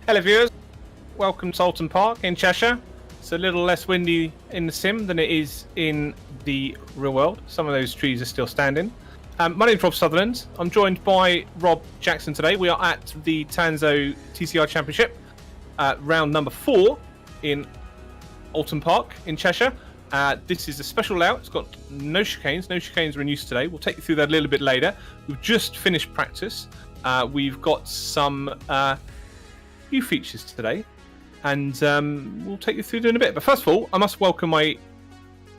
Hello viewers, welcome to Oulton Park in Cheshire. It's a little less windy in the sim than it is in the real world. Some of those trees are still standing. My name's Rob Sutherland. I'm joined by Rob Jackson today. We are at the Tanso TCR Championship, round number 4 in Oulton Park in Cheshire. This is a special layout. It's got no chicanes. No chicanes are in use today. We'll take you through that a little bit later. We've just finished practice. We've got some new features today, and we'll take you through in a bit. But first of all, I must welcome my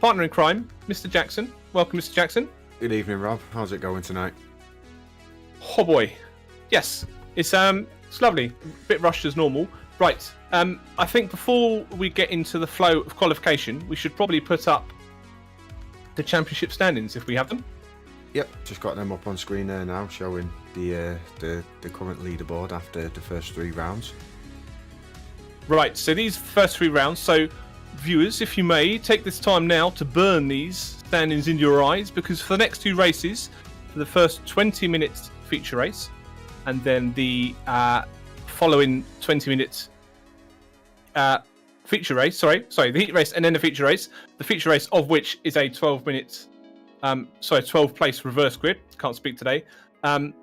partner in crime, Mr. Jackson. Welcome, Mr. Jackson. Good evening, Rob. How's it going tonight? Oh boy, yes, it's lovely. A bit rushed as normal. Right, I think before we get into the flow of qualification, we should probably put up the championship standings if we have them. Yep, just got them up on screen there now, showing the current leaderboard after the first 3 rounds. Right, so these first 3 rounds. So, viewers, if you may, take this time now to burn these standings into your eyes, because for the next 2 races, for the first 20 minutes feature race, and then the following 20 minutes feature race, sorry, the heat race and then the feature race of which is a 12 minutes 12 place reverse grid. Can't speak today. And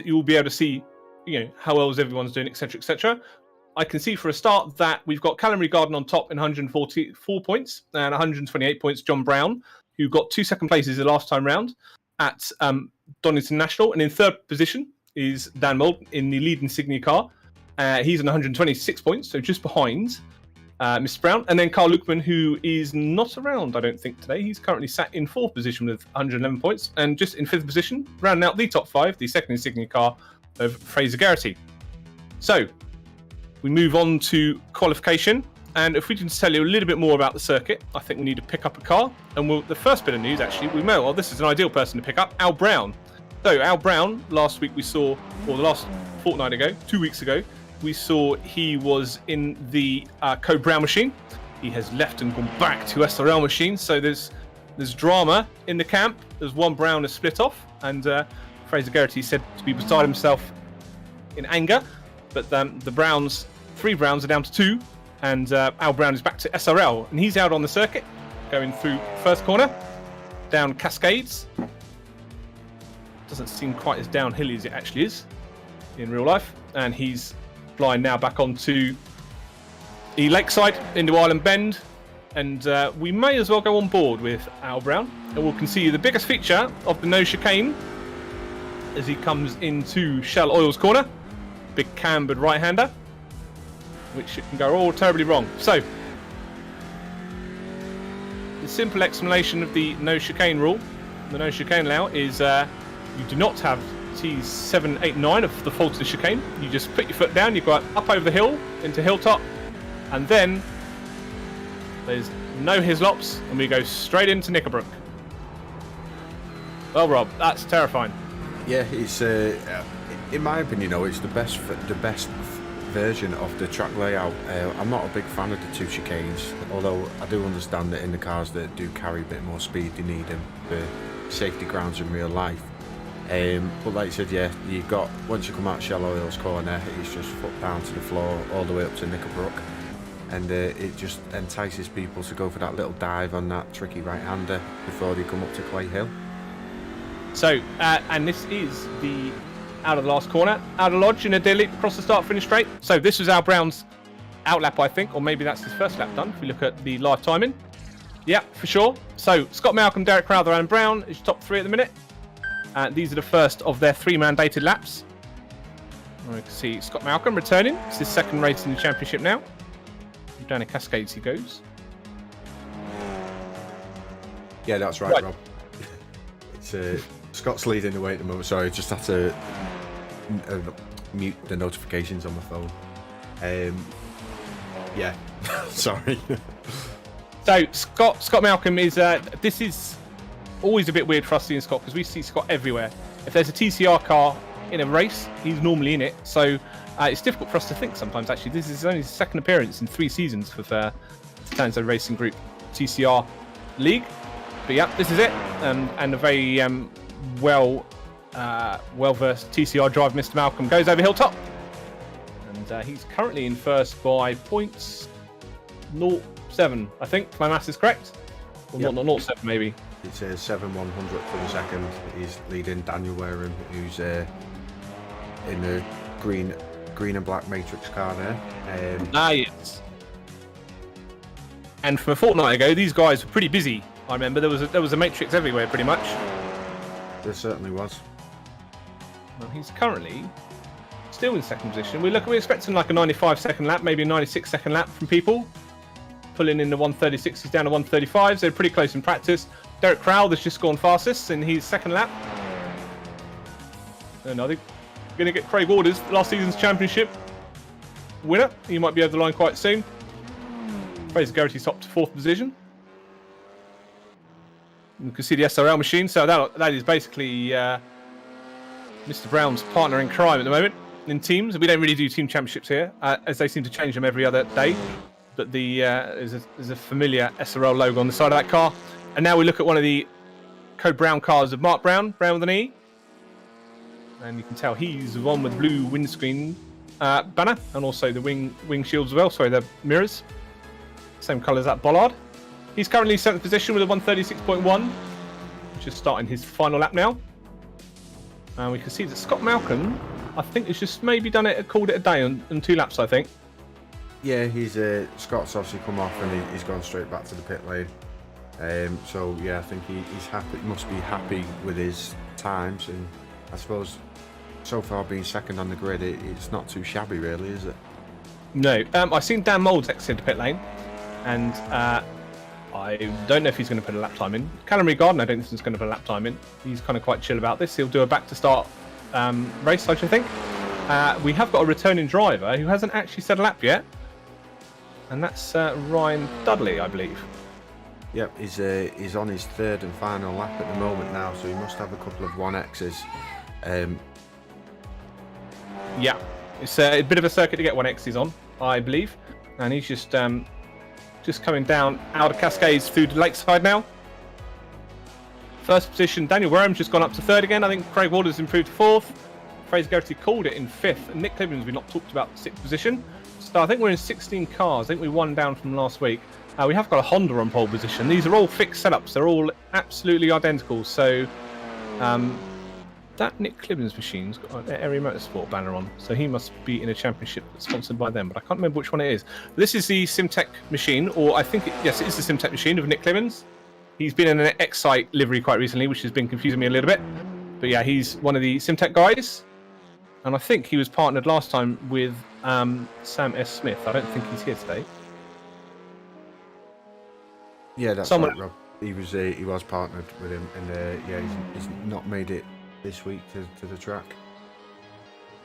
you will be able to see, how well everyone's doing, etc., etc. I can see for a start that we've got Calamari Garden on top in 144 points and 128 points. John Brown, who got 2 second places the last time round at Donington National, and in 3rd position is Dan Mould in the lead insignia car. He's on 126 points, so just behind Mr. Brown, and then Carl Lukeman, who is not around, I don't think, today. He's currently sat in 4th position with 111 points, and just in 5th position, rounding out the top 5, the second insignia car of Fraser Garrity. So, we move on to qualification, and if we can just tell you a little bit more about the circuit, I think we need to pick up a car, and the first bit of news, actually, this is an ideal person to pick up, Al Brown. So, Al Brown, last week we saw, or the last fortnight ago, 2 weeks ago, we saw he was in the Code Brown machine. He has left and gone back to SRL machine. So there's drama in the camp. There's one Brown is split off, and Fraser Garrity said to be beside himself in anger. But the Browns, 3 Browns are down to 2, and Al Brown is back to SRL, and he's out on the circuit, going through first corner, down Cascades. Doesn't seem quite as downhilly as it actually is in real life, and he's flying now back onto the lakeside into Island Bend, and we may as well go on board with Al Brown, and we'll see the biggest feature of the no chicane as he comes into Shell Oil's corner. Big cambered right-hander, which it can go all terribly wrong. So, the simple explanation of the no chicane rule, the no chicane layout, is you do not have T7, 8, 9 of the fault of the chicane. You just put your foot down, you go up over the hill into Hilltop, and then there's no hislops, and we go straight into Knickerbrook. Well, Rob, that's terrifying. Yeah, it's in my opinion, it's the best version of the track layout. I'm not a big fan of the 2 chicanes, although I do understand that in the cars that do carry a bit more speed, they need them for safety grounds in real life. But like you said, yeah, you've got, once you come out Shell Oil's corner, it's just foot down to the floor all the way up to Knickerbrook, and it just entices people to go for that little dive on that tricky right-hander before they come up to Clay Hill. So, and this is the out of the last corner, out of Lodge in a dead leap across the start-finish straight. So this was Al Brown's outlap, I think, or maybe that's his first lap done if we look at the live timing. Yeah, for sure. So Scott Malcolm, Derek Crowther and Brown is top 3 at the minute. These are the first of their 3 mandated laps. We can see Scott Malcolm returning. It's his 2nd race in the championship now. Down in Cascades he goes. Yeah, that's right. Rob. It's Scott's leading the way at the moment. Sorry, just had to mute the notifications on my phone. Yeah, sorry. So Scott Malcolm is. This is always a bit weird for us seeing Scott, because we see Scott everywhere. If there's a TCR car in a race, he's normally in it. So it's difficult for us to think sometimes, actually. This is only his 2nd appearance in 3 seasons for the Tanso Racing Group TCR League. But yeah, this is it. And a very well-versed TCR driver, Mr. Malcolm, goes over Hilltop. And And he's currently in first by points 0.7, I think. If my maths is correct. Or Yep. not 0.7 maybe. It's 7/100 for the second. He's leading Daniel Wareham, who's in the green and black matrix car there. Yes. And from a fortnight ago, these guys were pretty busy. I remember there was a matrix everywhere, pretty much. There certainly was. Well, he's currently still in second position. We're expecting like a 95-second lap, maybe a 96-second lap from people. Pulling in the 136, he's down to 135, so pretty close in practice. Derek Crowell has just gone fastest in his second lap. And I think we're going to get Craig Waters, last season's championship winner. He might be over the line quite soon. Fraser Garrity's top to 4th position. You can see the SRL machine, so that is basically Mr. Brown's partner in crime at the moment in teams. We don't really do team championships here, as they seem to change them every other day. But there's a familiar SRL logo on the side of that car. And now we look at one of the Code Brown cars of Mark Brown, Brown with an E. And you can tell he's the one with the blue windscreen banner, and also the wing shields as well, sorry, the mirrors. Same colour as that bollard. He's currently 7th position with a 136.1, just starting his final lap now. And we can see that Scott Malcolm, I think, has just maybe called it a day on 2 laps, I think. Yeah, Scott's obviously come off and he's gone straight back to the pit lane. So yeah, I think he's happy. Must be happy with his times, and I suppose so far being second on the grid, it's not too shabby, really, is it? No, I've seen Dan Moulds exit the pit lane, and I don't know if he's going to put a lap time in. Callum Garden, I don't think he's going to put a lap time in. He's kind of quite chill about this. He'll do a back to start race, I should think. We have got a returning driver who hasn't actually set a lap yet, and that's Ryan Dudley, I believe. Yep, he's on his 3rd and final lap at the moment now, so he must have a couple of 1Xs. Yeah, it's a bit of a circuit to get 1Xs on, I believe, and he's just coming down out of Cascades through the Lakeside now. First position, Daniel Wareham's just gone up to 3rd again. I think Craig Waters improved to 4th. Fraser Garrity called it in 5th, and Nick Clibbins, we've not talked about 6th position. So I think we're in 16 cars. I think we won down from last week. We have got a Honda on pole position. These are all fixed setups. They're all absolutely identical. So that Nick Clibbins machine's got an Area Motorsport banner on. So he must be in a championship that's sponsored by them. But I can't remember which one it is. This is the Simtech machine, or I think, yes, it is the Simtech machine of Nick Clibbins. He's been in an Excite livery quite recently, which has been confusing me a little bit. But yeah, he's one of the Simtech guys. And I think he was partnered last time with Sam S. Smith. I don't think he's here today. Yeah, that's Someone... right, Rob. He was partnered with him, and yeah, he's not made it this week to the track.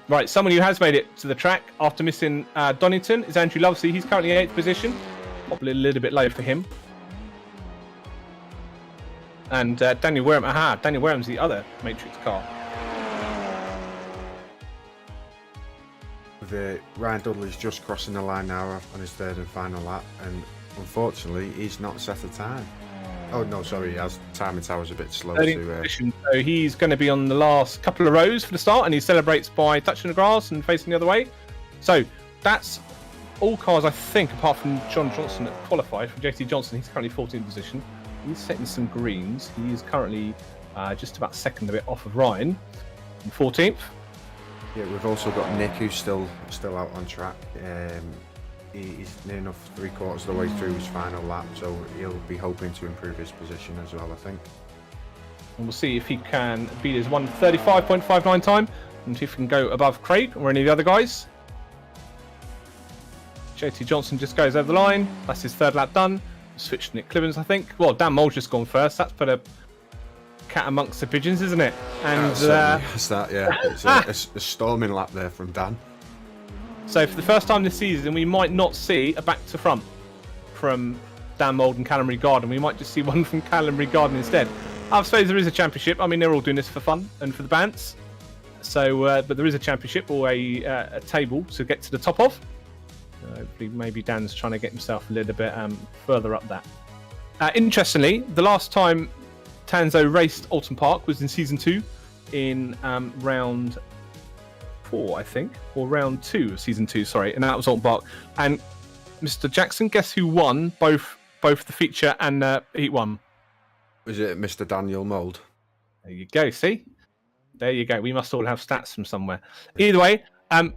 Right, someone who has made it to the track after missing Donington is Andrew Lovesey. He's currently in 8th position, probably a little bit low for him. And Daniel Wareham, Daniel Wareham's the other Matrix car. Ryan Dudley's just crossing the line now on his 3rd and final lap, and unfortunately he's not set a time. Oh no, sorry, his timing tower's a bit slow. So he's going to be on the last couple of rows for the start, and he celebrates by touching the grass and facing the other way. So that's all cars, I think, apart from John Johnson that qualified from JT Johnson. He's currently 14th position. He's setting some greens. He is currently just about second a bit off of Ryan, 14th. Yeah, we've also got Nick, who's still out on track. He's near enough 3/4 of the way through his final lap, so he'll be hoping to improve his position as well, I think. And we'll see if he can beat his 1:35.59 time, and see if he can go above Craig or any of the other guys. JT Johnson just goes over the line. That's his 3rd lap done. Switch to Nick Clibbins, I think. Well, Dan Mole's just gone first. That's put a cat amongst the pigeons, isn't it? And that's that, yeah. It's a storming lap there from Dan. So for the first time this season, we might not see a back to front from Dan Mould and Callum Garden. We might just see one from Callum Garden instead. I suppose there is a championship. I mean, they're all doing this for fun and for the bants. So, but there is a championship or a table to get to the top of. Hopefully, maybe Dan's trying to get himself a little bit further up that. Interestingly, the last time Tanso raced Oulton Park was in season 2 in round 4, I think, or round 2 of season 2. Sorry, and that was Oulton Park. And Mr. Jackson, guess who won both the feature and Heat 1? Was it Mr. Daniel Mould? There you go. See, there you go. We must all have stats from somewhere. Either way,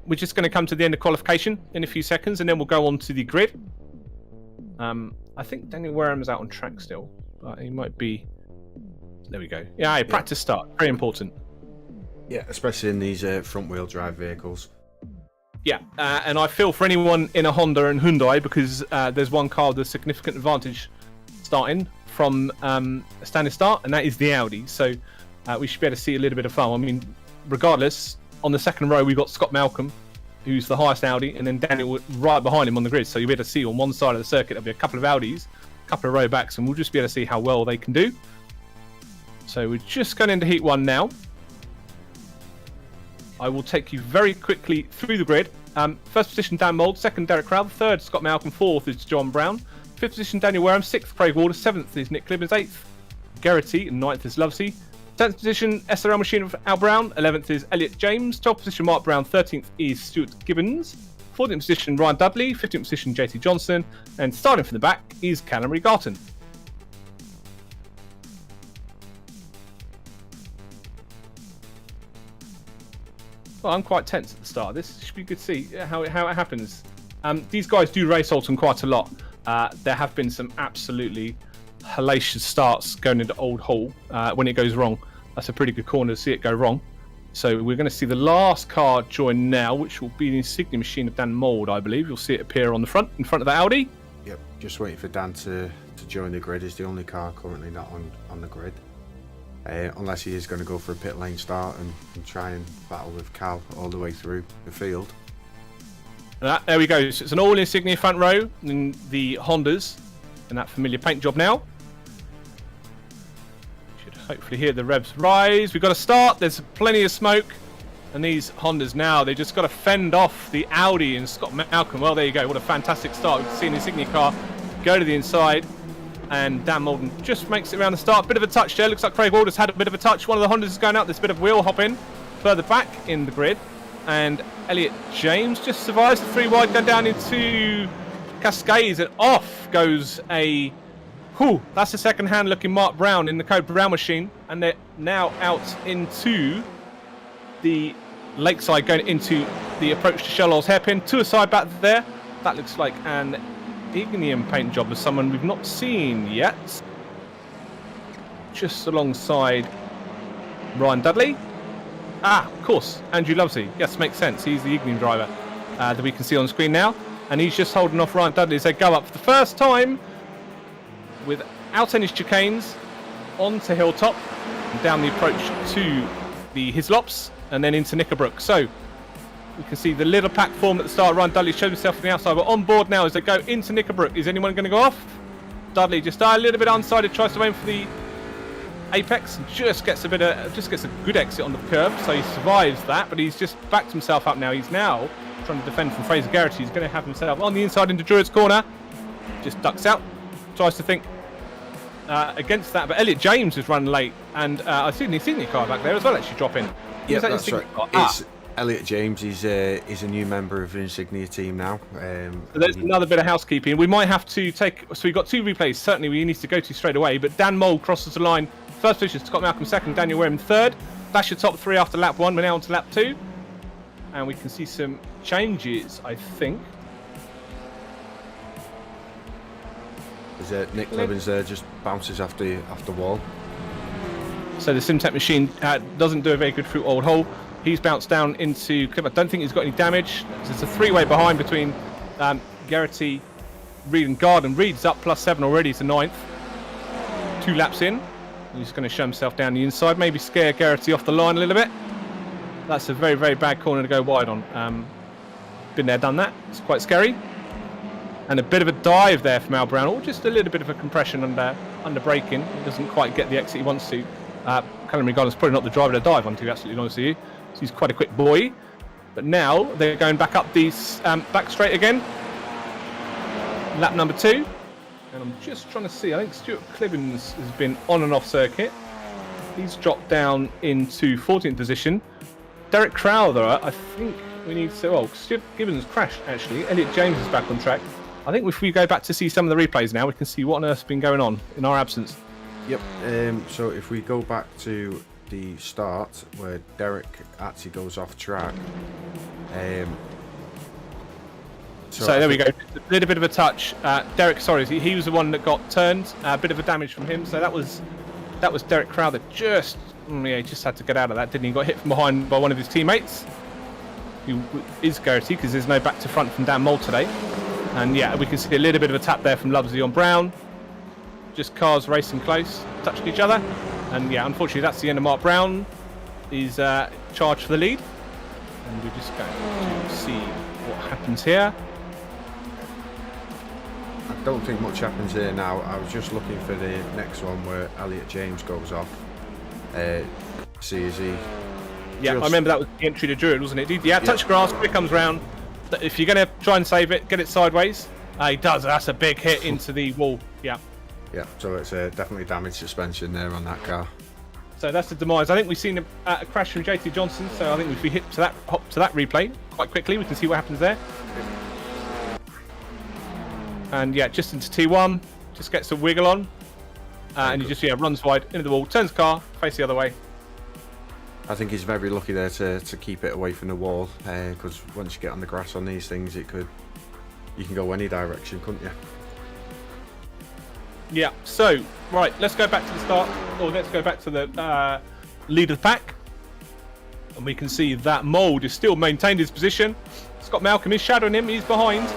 we're just going to come to the end of qualification in a few seconds, and then we'll go on to the grid. I think Daniel Wareham's out on track still, but he might be. There we go. Yeah, practice start. Very important. Yeah, especially in these front-wheel drive vehicles. Yeah, and I feel for anyone in a Honda and Hyundai, because there's one car with a significant advantage starting from a standing start, and that is the Audi. So we should be able to see a little bit of fun. I mean, regardless, on the second row we've got Scott Malcolm, who's the highest Audi, and then Daniel right behind him on the grid. So you'll be able to see on one side of the circuit there'll be a couple of Audis, a couple of row backs, and we'll just be able to see how well they can do. So we're just going into Heat 1 now. I will take you very quickly through the grid. First position, Dan Mould. Second, Derek Crowell. Third, Scott Malcolm. Fourth is John Brown. Fifth position, Daniel Wareham. Sixth, Craig Warder. Seventh is Nick Clibbins. Eighth, Geraghty. And ninth is Lovesey. 10th position, SRL Machine of Al Brown. 11th is Elliot James. 12th position, Mark Brown. 13th is Stuart Gibbons. 14th position, Ryan Dudley. 15th position, JT Johnson. And starting from the back is Callum Regarton. Well, I'm quite tense at the start. This should be good to see how it happens. These guys do race Oulton quite a lot. There have been some absolutely hellacious starts going into Old Hull when it goes wrong. That's a pretty good corner to see it go wrong. So we're going to see the last car join now, which will be the Insignia Machine of Dan Mould, I believe. You'll see it appear on the front, in front of the Audi. Yep, just waiting for Dan to join the grid. He's the only car currently not on the grid. Unless he is going to go for a pit lane start and try and battle with Cal all the way through the field. There we go. So it's an all Insignia front row in the Hondas in that familiar paint job now. Should hopefully hear the revs rise. We've got to start. There's plenty of smoke. And these Hondas now, they just got to fend off the Audi and Scott Malcolm. Well, there you go. What a fantastic start. We've seen the Insignia car go to the inside. And Dan Moulton just makes it around the start. Bit of a touch there. Looks like Craig Walder's had a bit of a touch. One of the Hondas is going out. There's a bit of wheel hopping further back in the grid. And Elliot James just survives the 3 wide, going down into Cascades, and off goes a... that's a second-hand looking Mark Brown in the Code Brown machine. And they're now out into the lakeside, going into the approach to Shellall's hairpin. To a side back there. That looks like an Ignium paint job of someone we've not seen yet. Just alongside Ryan Dudley. Of course, Andrew Lovesey. Yes, makes sense. He's the Ignium driver that we can see on screen now. And he's just holding off Ryan Dudley as they go up for the first time without any chicanes onto Hilltop and down the approach to the Hislops and then into Knickerbrook. So we can see the little pack form at the start. Ryan Dudley shows himself from the outside. We're on board now as they go into Knickerbrook. Is anyone going to go off? Dudley just a little bit unsighted, tries to aim for the apex and just gets a good exit on the curve. So he survives that, but he's just backed himself up now. He's now trying to defend from Fraser Geraghty. He's going to have himself on the inside into Druid's corner. Just ducks out, tries to think against that. But Elliot James is running late, and I see the Insignia car back there as well. Actually, drop in. Yeah, that's right. It's Elliot James. He's a new member of the Insignia team now. So there's another bit of housekeeping. We might have to take. So we've got 2 replays. Certainly, we need to go to straight away. But Dan Mould crosses the line. First position, Scott Malcolm second, Daniel Wareham third. That's your top 3 after lap 1. We're now on to lap 2. And we can see some changes, I think. Is Nick Clibbins there just bounces off the wall? So the Simtech machine doesn't do a very good through Old Hull. He's bounced down into Cliff. I don't think he's got any damage. There's a 3-way behind between Geraghty, Reed and Garden. Reed's up +7 already to 9th. 2 laps in. He's going to show himself down the inside. Maybe scare Geraghty off the line a little bit. That's a very, very bad corner to go wide on. Been there, done that. It's quite scary. And a bit of a dive there from Al Brown, or just a little bit of a compression under braking. He doesn't quite get the exit he wants to. Callum Regarton's probably not the driver to dive on, to be absolutely honest with you. So he's quite a quick boy. But now they're going back up these back straight again. Lap number 2. And I'm just trying to see. I think Stuart Clibbins has been on and off circuit. He's dropped down into 14th position. Derek Crowther, I think we need to... Oh, Stu Gibbons crashed, actually. Elliot James is back on track. I think if we go back to see some of the replays now, we can see what on earth's been going on in our absence. Yep. So if we go back to the start where Derek actually goes off track. So there we go. A little bit of a touch. Derek, sorry, he was the one that got turned. A bit of a damage from him. So that was Derek Crowther. He just had to get out of that, didn't he? He got hit from behind by one of his teammates, who is Garrity, because there's no back to front from Dan Mole today. And yeah, we can see a little bit of a tap there from Lovesley on Brown. Just cars racing close, touching each other. And yeah, unfortunately, that's the end of Mark Brown. He's charged for the lead. And we're just going to see what happens here. I don't think much happens here now. I was just looking for the next one where Elliot James goes off. See, is he? Yeah, I remember that was the entry to Druid, wasn't it? Yeah, touch grass, quick comes round. If you're going to try and save it, get it sideways. He does. That's a big hit into the wall. Yeah. Yeah, so it's definitely damaged suspension there on that car. So that's the demise. I think we've seen a crash from JT Johnson. So I think if we hop to that replay quite quickly, we can see what happens there. And yeah, just into T1, just gets a wiggle on, and he just runs wide into the wall, turns car, face the other way. I think he's very lucky there to keep it away from the wall, because once you get on the grass on these things, you can go any direction, couldn't you? Yeah. So right, let's go back to the start, or let's go back to the lead of the pack, and we can see that Mould has still maintained his position. Scott Malcolm is shadowing him; he's behind.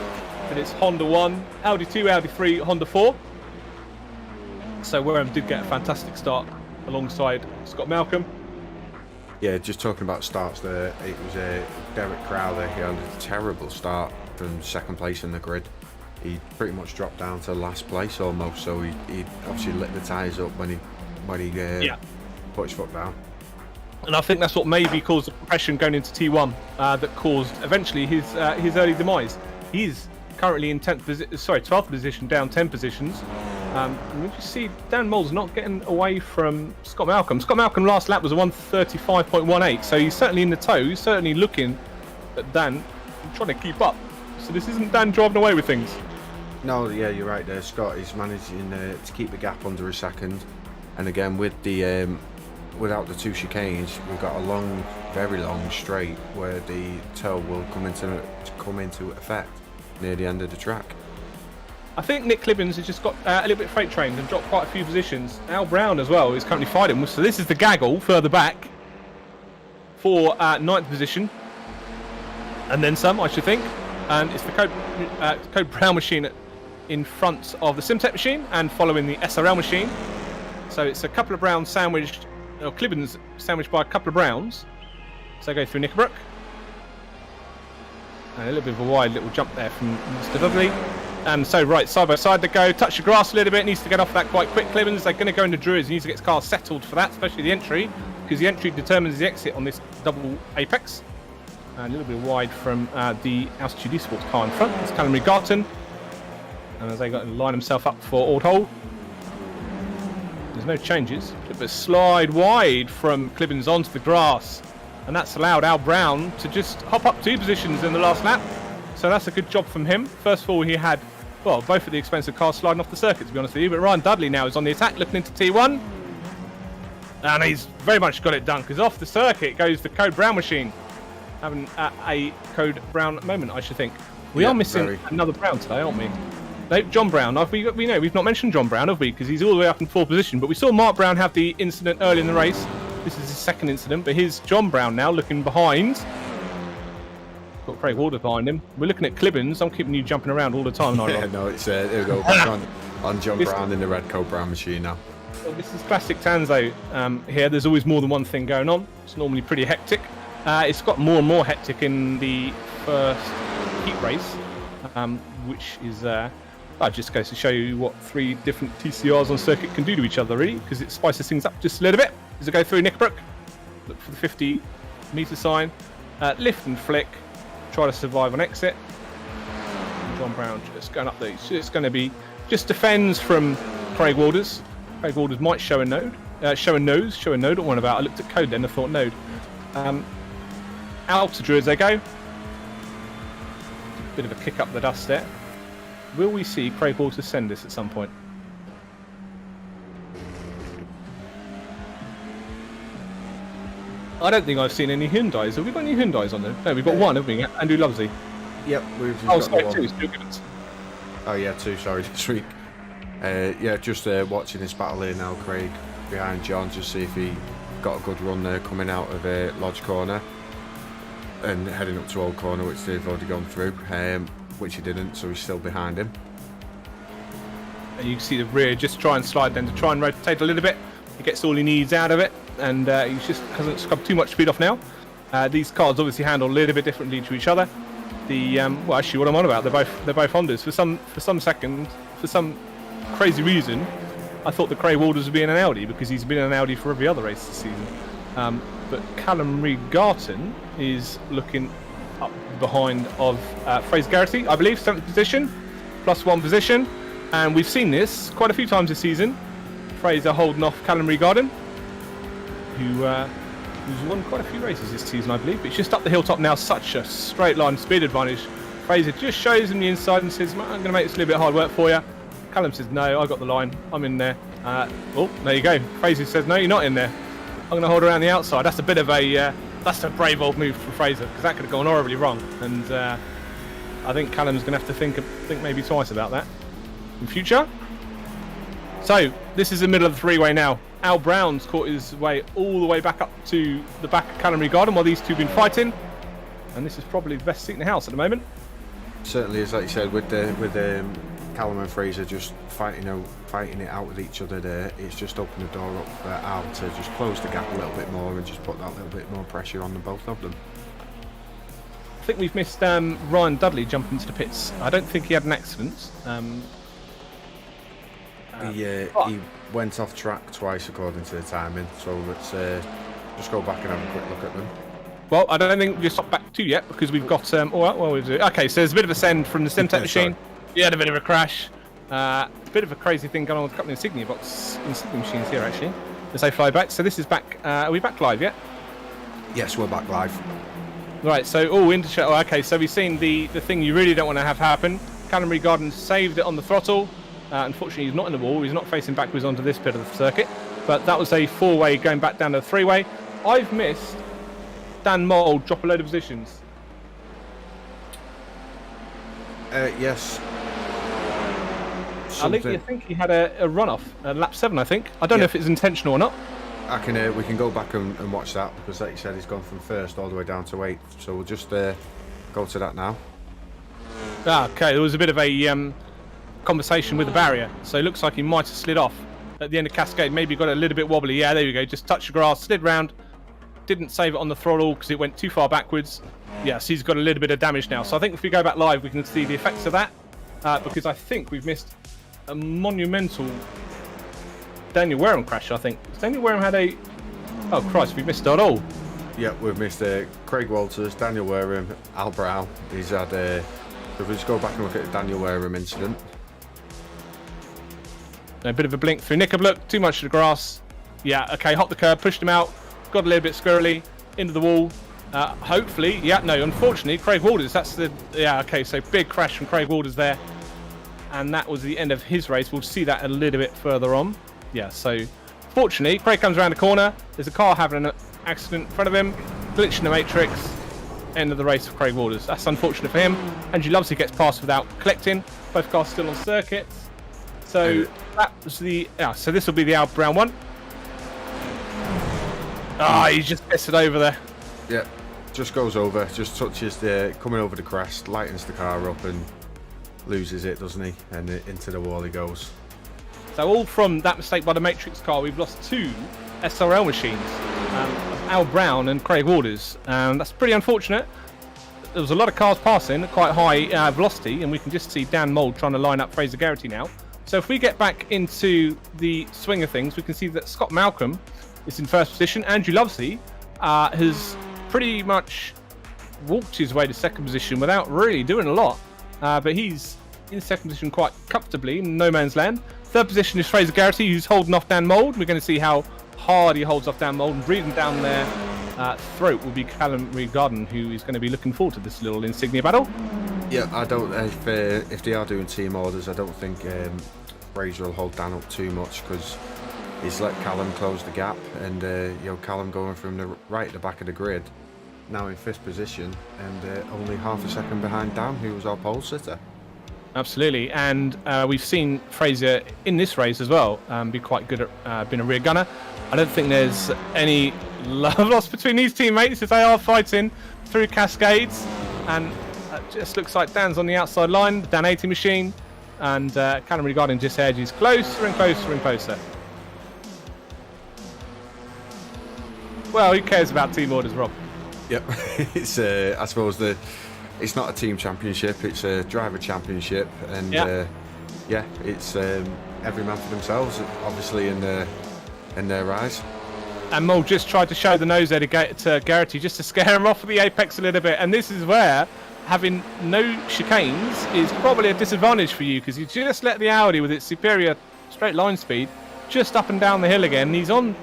And it's Honda 1, Audi 2, Audi 3, Honda 4. So Wareham did get a fantastic start alongside Scott Malcolm. Yeah, just talking about starts there, it was Derek Crowther. He had a terrible start from second place in the grid. He pretty much dropped down to last place almost, so he obviously lit the tyres up when he put his foot down. And I think that's what maybe caused the compression going into T1 that caused eventually his early demise. He's currently in 12th position, down 10 positions. You just see Dan Mole's not getting away from Scott Malcolm. Scott Malcolm last lap was a 135.18, so he's certainly in the tow. He's certainly looking at Dan, trying to keep up. So this isn't Dan driving away with things. No, yeah, you're right there. Scott is managing to keep the gap under a second. And again, with the without the two chicanes, we've got a very long straight where the tow will come into effect near the end of the track. I think Nick Clibbins has just got a little bit freight trained and dropped quite a few positions. Al Brown as well is currently fighting. So this is the gaggle further back for 9th position. And then some, I should think. And it's the Code Brown machine in front of the Simtech machine and following the SRL machine. So it's a couple of Browns sandwiched, or Clibbins sandwiched by a couple of Browns. So go through Knickerbrook. And a little bit of a wide little jump there from Mr. Dudley. And so right, side by side they go, touch the grass a little bit, needs to get off that quite quick. Clibbins, they're going to go into Druids, he needs to get his car settled for that, especially the entry, because the entry determines the exit on this double apex. A little bit wide from the Altitude Esports car in front. It's Callum Regarton. And as they got to line himself up for Old Hole. There's no changes, but slide wide from Clibbins onto the grass. And that's allowed Al Brown to just hop up 2 positions in the last lap. So that's a good job from him. First of all, he had, both of the expensive cars sliding off the circuit, to be honest with you. But Ryan Dudley now is on the attack, looking into T1. And he's very much got it done, because off the circuit goes the Code Brown machine. Having a Code Brown moment, I should think. We are missing another Brown today, aren't we? No, John Brown. We know we've not mentioned John Brown, have we? Because he's all the way up in 4th position. But we saw Mark Brown have the incident early in the race. This is his second incident, but here's John Brown now looking behind. Got Craig Walder behind him. We're looking at Clibbins. I'm keeping you jumping around all the time, aren't I? Yeah, no, it's here we go back on John Brown in the red Code Brown machine now. Well, this is classic Tanso here. There's always more than one thing going on. It's normally pretty hectic. It's got more and more hectic in the first heat race, which is just goes to show you what 3 different TCRs on circuit can do to each other, really, because it spices things up just a little bit. As I go through Knickerbrook, look for the 50-meter sign, lift and flick, try to survive on exit. And John Brown just going up there. It's going to be just defends from Craig Walders. Craig Walders might show a node. Show a nose. Don't worry about it. I looked at code then. I thought node. out to Druid as they go. Bit of a kick up the dust there. Will we see Craig Walters send this at some point? I don't think I've seen any Hyundais. Have we got any Hyundais on there? No, we've got one, haven't we? Andrew Lovesley. Yep, we've just Oh, got sorry, one. two. Still good. Oh yeah, two. Sorry, this week. Yeah, just watching this battle here now. Craig behind John, just see if he got a good run there coming out of Lodge Corner and heading up to Old Corner, which they've already gone through, which he didn't, so he's still behind him. And you can see the rear just try and slide then to try and rotate a little bit. He gets all he needs out of it, and he just hasn't scrubbed too much speed off now. These cars obviously handle a little bit differently to each other. Well, actually, what I'm on about, they're both Hondas. For some second, for some crazy reason, I thought that Craig Walters would be in an Audi because he's been in an Audi for every other race this season. But Callum Regarton is looking up behind of Fraser Garrity, I believe, 7th position, +1 position. And we've seen this quite a few times this season. Fraser holding off Callum Regarton, who's won quite a few races this season, I believe. But it's just up the hilltop now, such a straight line speed advantage. Fraser just shows him the inside and says, I'm going to make this a little bit hard work for you. Callum says, no, I got the line, I'm in there. Oh, there you go. Fraser says, no, you're not in there. I'm going to hold around the outside. That's a bit of a, that's a brave old move from Fraser, because that could have gone horribly wrong. And I think Callum's going to have to think maybe twice about that in future. So, this is the middle of the three-way now. Al Brown's caught his way all the way back up to the back of Callum Regarton while these two have been fighting. And this is probably the best seat in the house at the moment. Certainly is, like you said, with Callum and Fraser just fighting it out with each other there. It's just opened the door up for Al to just close the gap a little bit more and just put that little bit more pressure on the both of them. I think we've missed Ryan Dudley jumping into the pits. I don't think he had an accident. He went off track twice according to the timing, so let's just go back and have a quick look at them. Well, I don't think we've stopped back to yet because we've got okay, so there's a bit of a send from the StemTech machine. He had a bit of a crash. A bit of a crazy thing going on with a couple of insignia machines here actually as they fly back. So this is back. Are we back live yet? Yes, we're back live. Right, so okay, so we've seen the thing you really don't want to have happen. Callum Regarton saved it on the throttle. Unfortunately, he's not in the wall. He's not facing backwards onto this bit of the circuit. But that was a four-way going back down to the three-way. I've missed Dan Mould drop a load of positions. Yes. I think he had a run-off, lap 7, I think. I don't know if it's intentional or not. We can go back and watch that because, like you said, he's gone from first all the way down to 8th. So we'll just go to that now. Okay, there was a bit of a conversation with the barrier, so it looks like he might have slid off at the end of Cascade. Maybe got a little bit wobbly. Yeah, there we go. Just touched the grass, slid round, didn't save it on the throttle because it went too far backwards. Yes, he's got a little bit of damage now. So I think if we go back live, we can see the effects of that because I think we've missed a monumental Daniel Wareham crash. I think Daniel Wareham had a. Oh Christ, we've missed it all. Yeah, we've missed Craig Walters, Daniel Wareham, Al Brown. He's had. If we just go back and look at the Daniel Wareham incident. A bit of a blink through Knickerbock, too much of the grass. Yeah, okay, hopped the curb, pushed him out, got a little bit squirrely, into the wall. Hopefully, yeah, no, unfortunately, Craig Walters, okay, so big crash from Craig Walters there. And that was the end of his race. We'll see that a little bit further on. Yeah, so fortunately, Craig comes around the corner. There's a car having an accident in front of him, glitch in the matrix. End of the race for Craig Walters. That's unfortunate for him. Andrew Lovesley gets past without collecting. Both cars still on circuit. So that was so this will be the Al Brown one. He just missed it over there. Yeah, just goes over, just touches coming over the crest, lightens the car up and loses it, doesn't he? And into the wall he goes. So all from that mistake by the Matrix car, we've lost 2 SRL machines. Al Brown and Craig Walters. That's pretty unfortunate. There was a lot of cars passing at quite high velocity, and we can just see Dan Mould trying to line up Fraser Garrity now. So if we get back into the swing of things, we can see that Scott Malcolm is in first position. Andrew Lovesley has pretty much walked his way to second position without really doing a lot. But he's in second position quite comfortably in no man's land. Third position is Fraser Garrity, who's holding off Dan Mould. We're going to see how hard he holds off Dan Mould and breathing down there throat will be Callum Regarden, who is going to be looking forward to this little insignia battle. Yeah, I don't. If they are doing team orders, I don't think Fraser will hold Dan up too much because he's let Callum close the gap, and Callum going from the right at the back of the grid, now in 5th position, and only half a second behind Dan, who was our pole sitter. Absolutely, and we've seen Fraser in this race as well be quite good at being a rear gunner. I don't think there's any love lost between these teammates as they are fighting through cascades, and it just looks like Dan's on the outside line, the Dan 80 machine, and Callum Regarding just edges closer and closer and closer. Well, who cares about team orders, Rob? Yep, it's I suppose it's not a team championship, it's a driver championship, and it's every man for themselves, obviously in their eyes. And Mole just tried to show the nose there to Garrity just to scare him off of the apex a little bit, and this is where having no chicanes is probably a disadvantage for you, because you just let the Audi with its superior straight line speed just up and down the hill again. He's on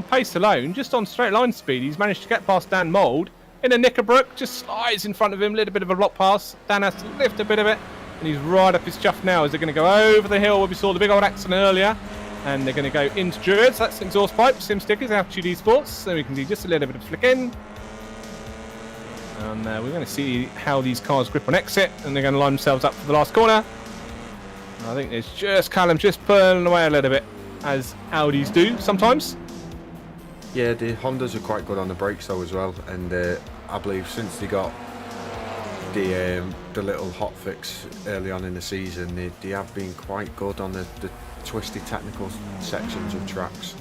pace alone, just on straight line speed. He's managed to get past Dan Mould in a Knickerbrook, just slides in front of him, a little bit of a block pass. Dan has to lift a bit of it, and he's right up his chuff now as they're going to go over the hill where we saw the big old accident earlier, and they're going to go into Druid. So that's an exhaust pipe, sim stickers, Altitude Esports, so we can see just a little bit of flick in. And we're going to see how these cars grip on exit, and they're going to line themselves up for the last corner. And I think there's just Callum just pulling away a little bit, as Audis do sometimes. Yeah, the Hondas are quite good on the brakes though as well, and I believe since they got the little hot fix early on in the season, they have been quite good on the twisty technical sections of tracks.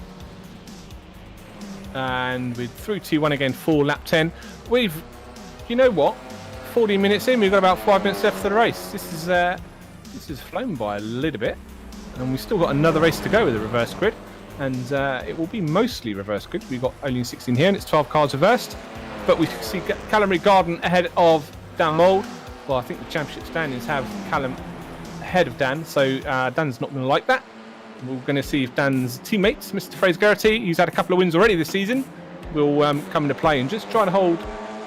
And we're through T1 again for lap 10. You know what? 40 minutes in, we've got about 5 minutes left for the race. This is flown by a little bit, and we've still got another race to go with the reverse grid. And it will be mostly reverse grid. We've got only 16 here, and it's 12 cars reversed. But we see Callum Regarden ahead of Dan Mould. Well, I think the championship standings have Callum ahead of Dan, so Dan's not going to like that. We're going to see if Dan's teammates, Mr. Fraser Garrity, who's had a couple of wins already this season, will come into play and just try to hold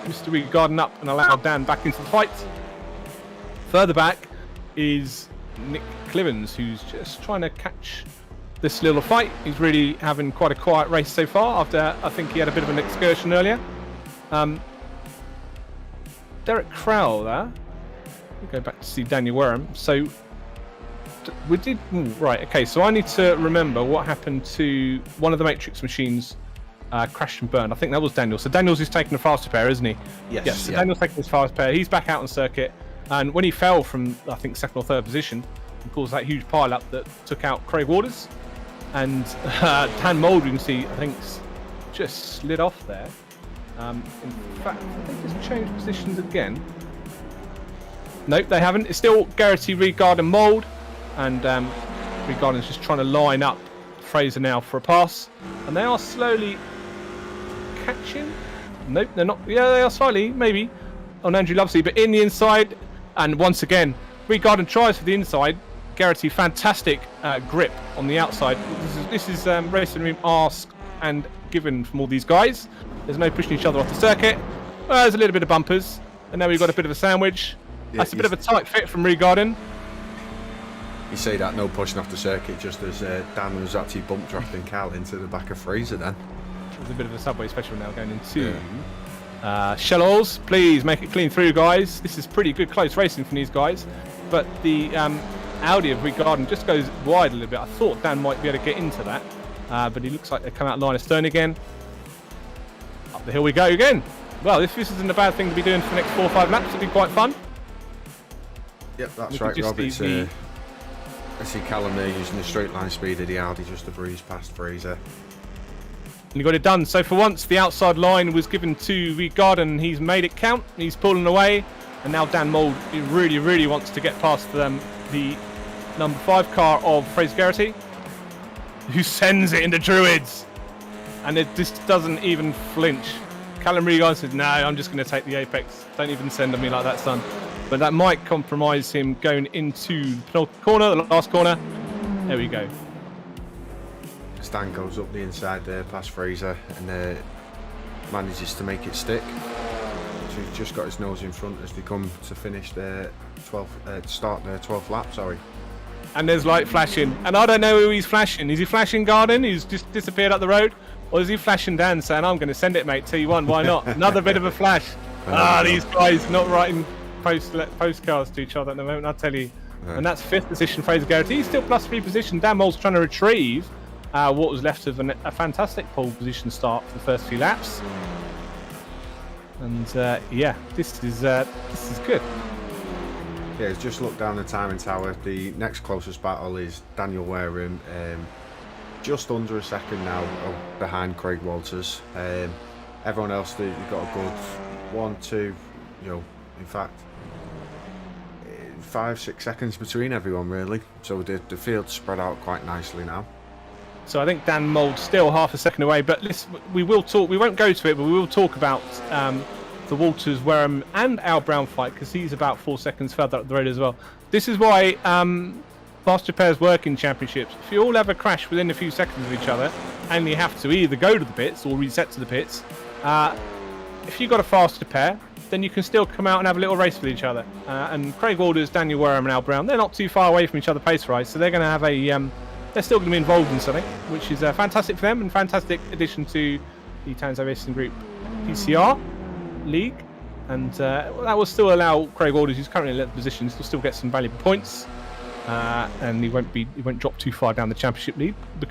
Mr. Regarden up and allow Dan back into the fight. Further back is Nick Clivens, who's just trying to catch this little fight. He's really having quite a quiet race so far after I think he had a bit of an excursion earlier. Derek Crowell there. We'll go back to see Daniel Wareham. So we did right. Okay, so I need to remember what happened to one of the Matrix machines. Crashed and burned. I think that was Daniel. So Daniel's who's taking the faster pair, isn't he? Yes. So Daniel's taking his fast pair. He's back out on circuit, and when he fell from I think 2nd or 3rd position, he caused that huge pile up that took out Craig Waters. And Dan Mould, you can see, I think, just slid off there. In fact, they just changed positions again. Nope, they haven't. It's still Garrity, Regard, and Mould. And Regard's just trying to line up Fraser now for a pass. And they are slowly catching. Nope, they're not. Yeah, they are slightly, maybe, on Andrew Lovesley. But in the inside, and once again, Regard tries for the inside. Garrity, fantastic grip on the outside. This is Racing Room asked and given from all these guys. There's no pushing each other off the circuit. Well, there's a little bit of bumpers, and now we've got a bit of a sandwich. Yeah, that's a bit of a tight fit from Regarden. You say that, no pushing off the circuit, just as Dan was actually bump drafting Cal into the back of Fraser then. There's a bit of a subway special now going into Shell Oils. Please make it clean through, guys. This is pretty good close racing from these guys. But the Audi of Regarden just goes wide a little bit. I thought Dan might be able to get into that, but he looks like they come out line astern again. Up the hill we go again. Well, if this isn't a bad thing to be doing for the next 4 or 5 laps, it'd be quite fun. Yep, that's right, Rob. I see Callum there using the straight line speed of the Audi just to breeze past Fraser. And he got it done. So for once, the outside line was given to Regarden. He's made it count. He's pulling away. And now Dan Mould really, really wants to get past the number 5 car of Fraser Garrity, who sends it into Druids. And it just doesn't even flinch. Callum Regarden says, no, I'm just going to take the apex. Don't even send on me like that, son. But that might compromise him going into the penultimate corner, the last corner. There we go. Stan goes up the inside there past Fraser, and manages to make it stick. So he's just got his nose in front as they come to finish their 12th, start their 12th lap. Sorry. And there's light flashing, and I don't know who he's flashing. Is he flashing Garden, who's just disappeared up the road, or is he flashing Dan, saying, "I'm going to send it, mate. T1, why not?" Another bit of a flash. These guys not writing postcards to each other at the moment, I tell you. Yeah. And that's 5th position, Fraser Garrity. He's still +3 position. Dan Mole's trying to retrieve what was left of a fantastic pole position start for the first few laps. And yeah, this is good. Yeah, just look down the timing tower. The next closest battle is Daniel Wareham, just under a second now behind Craig Walters. Everyone else, you've got a good 1, 2, in fact, 5-6 seconds between everyone really. So the field's spread out quite nicely now. So I think Dan Mole's still half a second away, but listen, we won't go to it, but we will talk about the Walters, Wareham and Al Brown fight, because he's about 4 seconds further up the road as well. This is why faster pairs work in championships. If you all have a crash within a few seconds of each other and you have to either go to the pits or reset to the pits, if you've got a faster pair, then you can still come out and have a little race with each other. And Craig Walters, Daniel Wareham and Al Brown, they're not too far away from each other pace-wise, so they're going to have they're still going to be involved in something, which is fantastic for them and fantastic addition to the Tanso Racing Group TCR league. And that will still allow Craig Walters, who's currently in 11th position, to still get some valuable points, and he won't drop too far down the championship lead the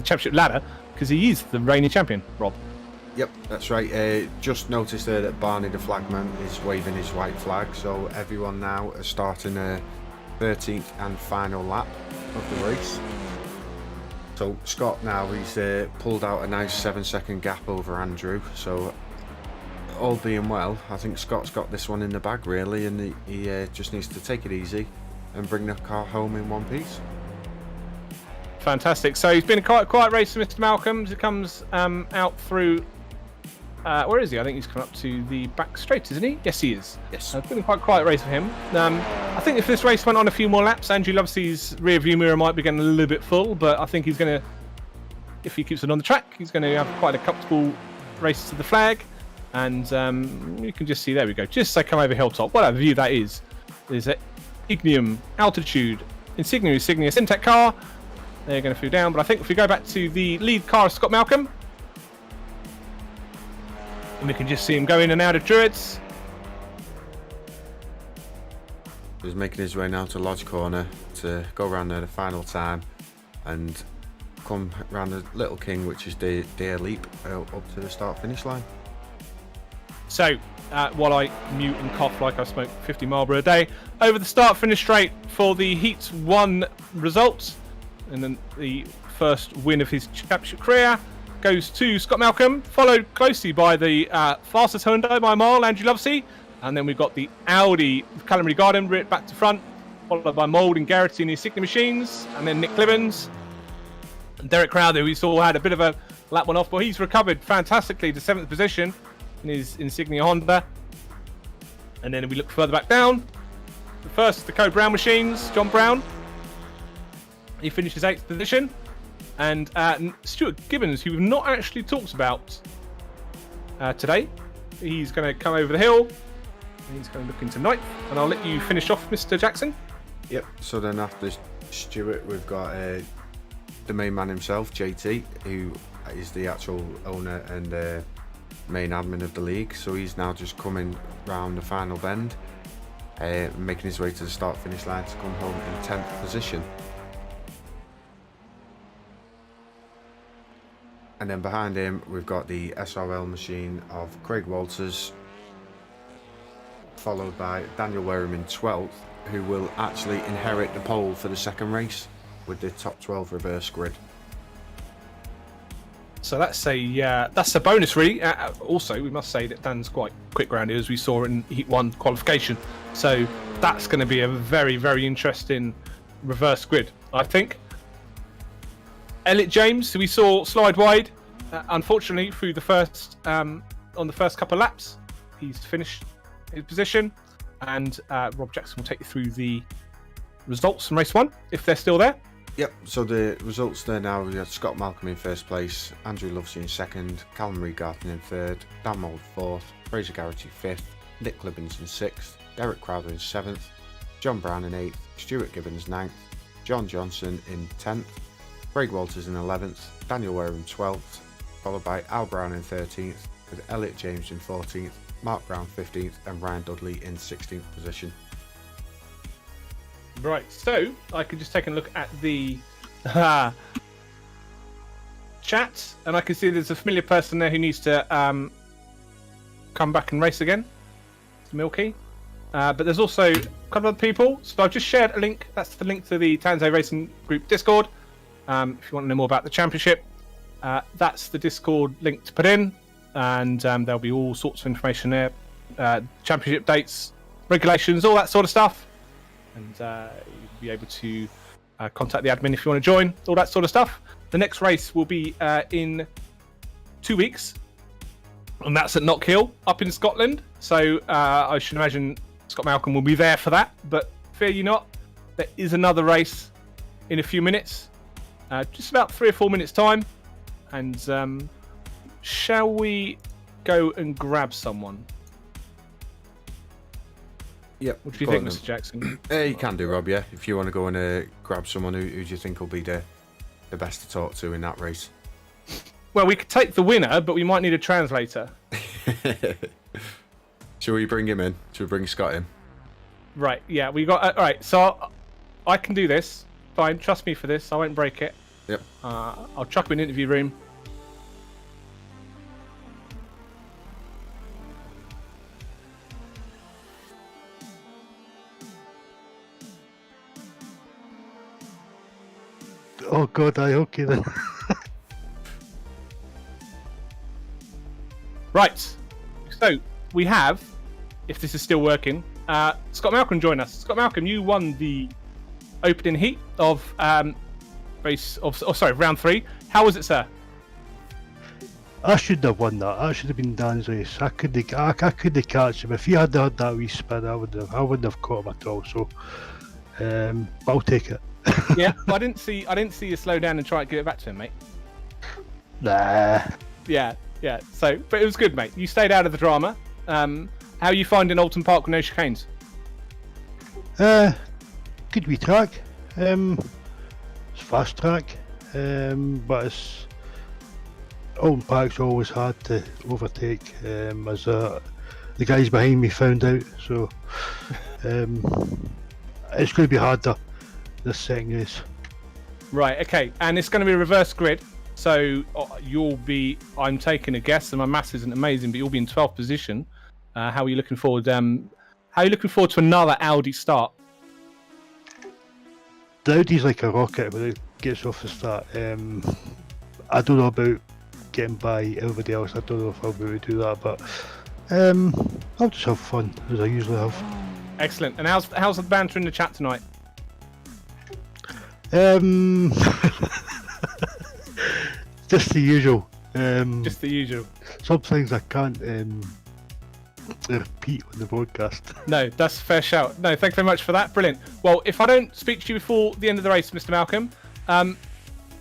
championship ladder, because he is the reigning champion. Rob. Yep, that's right. Just noticed there that Barney the flagman is waving his white flag, so everyone now is starting a 13th and final lap of the race. So Scott now, he's pulled out a nice 7-second gap over Andrew, so all being well, I think Scott's got this one in the bag really, and he just needs to take it easy and bring the car home in one piece. Fantastic. So he's been a quiet race for Mr. Malcolm. He comes out through where is he? I think he's come up to the back straight, isn't he? Yes, he is. Yes. It's been a quite quiet race for him. I think if this race went on a few more laps, Andrew Lovesey's rear view mirror might be getting a little bit full, but I think he's going to, if he keeps it on the track, he's going to have quite a comfortable race to the flag. And you can just see, there we go, just as I come over hilltop, what a view that is. There's an Ignium altitude Insignia Syntec car. They're going to flew down, but I think if we go back to the lead car of Scott Malcolm, and we can just see him go in and out of Druids. He's making his way now to Lodge Corner to go around there the final time and come around the Little King, which is Deer Leap, up to the start-finish line. So, while I mute and cough like I smoke 50 Marlboro a day, over the start-finish straight for the Heat 1 results, and then the first win of his championship career goes to Scott Malcolm, followed closely by the fastest Hyundai by a mile, Andrew Lovesey, and then we've got the Audi Culinary Garden back to front, followed by Mould and Garrity in the Insignia Machines, and then Nick Clibbins. And Derek Crowther, we saw had a bit of a lap one off, but he's recovered fantastically to 7th position in his Insignia Honda. And then if we look further back down, the first, the Code Brown Machines, John Brown. He finishes 8th position. And Stuart Gibbons, who we've not actually talked about today, he's going to come over the hill. And he's going to look into 9th. And I'll let you finish off, Mr. Jackson. Yep, so then after Stuart, we've got the main man himself, JT, who is the actual owner and main admin of the league. So he's now just coming round the final bend, making his way to the start-finish line to come home in 10th position. And then behind him, we've got the SRL machine of Craig Walters, followed by Daniel Wareham in 12th, who will actually inherit the pole for the second race with the top 12 reverse grid. So that's a bonus, really. Also, we must say that Dan's quite quick round here, as we saw in Heat 1 qualification. So that's going to be a very, very interesting reverse grid, I think. Elliot James, who we saw slide wide, unfortunately, through the first on the first couple of laps. He's finished his position, and Rob Jackson will take you through the results from race 1, if they're still there. Yep, so the results there now, we had Scott Malcolm in first place, Andrew Lovesey in second, Callum Regarton in third, Dan Mould fourth, Fraser Garrity fifth, Nick Clibbins in sixth, Derek Crowther in seventh, John Brown in eighth, Stuart Gibbons ninth, John Johnson in 10th, Craig Walters in 11th, Daniel Ware in 12th, followed by Al Brown in 13th, with Elliot James in 14th, Mark Brown 15th, and Ryan Dudley in 16th position. Right, so I could just take a look at the chat, and I can see there's a familiar person there who needs to come back and race again. It's Milky. But there's also a couple of people. So I've just shared a link. That's the link to the Tanso Racing Group Discord. If you want to know more about the championship, that's the Discord link to put in. And there'll be all sorts of information there. Championship dates, regulations, all that sort of stuff. And you'll be able to contact the admin if you want to join, all that sort of stuff. The next race will be in 2 weeks. And that's at Knockhill up in Scotland. So I should imagine Scott Malcolm will be there for that. But fear you not, there is another race in a few minutes. Just about 3 or 4 minutes time. And shall we go and grab someone? Yep. What do you think, Mr. Jackson? You can do, Rob, yeah. If you want to go and grab someone who do you think will be the best to talk to in that race. Well, we could take the winner, but we might need a translator. Shall we bring him in? Shall we bring Scott in? Right, yeah, we got... all right, so I can do this. Fine, trust me for this. I won't break it. Yep. I'll chuck him in the interview room. Oh God, okay then. Right, so we have, if this is still working, Scott Malcolm join us. Scott Malcolm, you won the opening heat of round 3. How was it, sir? I should have won that. That should have been Dan's race. I couldn't catch him. If he had had that wee spin, I wouldn't have caught him at all. So, I'll take it. Yeah, I didn't see you slow down and try and give it back to him, mate. Nah. Yeah. So, but it was good, mate. You stayed out of the drama. How are you finding Oulton Park with no chicanes? Good wee track. It's fast track. But it's Oulton Park's always hard to overtake. As the guys behind me found out. So, it's going to be harder this second race. Right. Okay. And it's going to be a reverse grid. So you'll be, I'm taking a guess, and my maths isn't amazing, but you'll be in 12th position. How are you looking forward? How are you looking forward to another Audi start? The Audi's like a rocket when it gets off the start. I don't know about getting by everybody else. I don't know if I'll be able to do that, but I'll just have fun as I usually have. Excellent. And how's the banter in the chat tonight? Just the usual. Just the usual. Some things I can't repeat on the broadcast. No, that's a fair shout. No, thank you very much for that. Brilliant. Well, if I don't speak to you before the end of the race, Mr. Malcolm,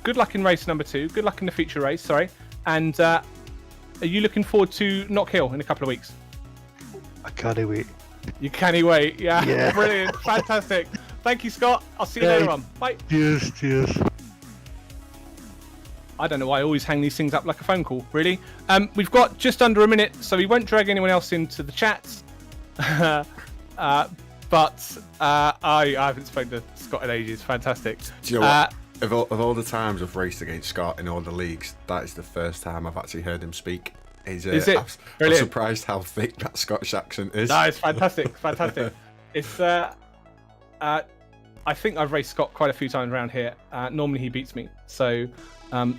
good luck in race number 2. Good luck in the feature race, sorry. And are you looking forward to Knockhill in a couple of weeks? I can't wait. You can't wait. Yeah. Yeah. Brilliant. Fantastic. Thank you, Scott. I'll see you later on. Bye. Cheers. I don't know why I always hang these things up like a phone call, really. We've got just under a minute, so we won't drag anyone else into the chat. But I haven't spoken to Scott in ages. Fantastic. Do you know what? Of all the times I've raced against Scott in all the leagues, that is the first time I've actually heard him speak. Is it? I'm surprised how thick that Scottish accent is. No, it's fantastic. Fantastic. It's I think I've raced Scott quite a few times around here. Normally he beats me, so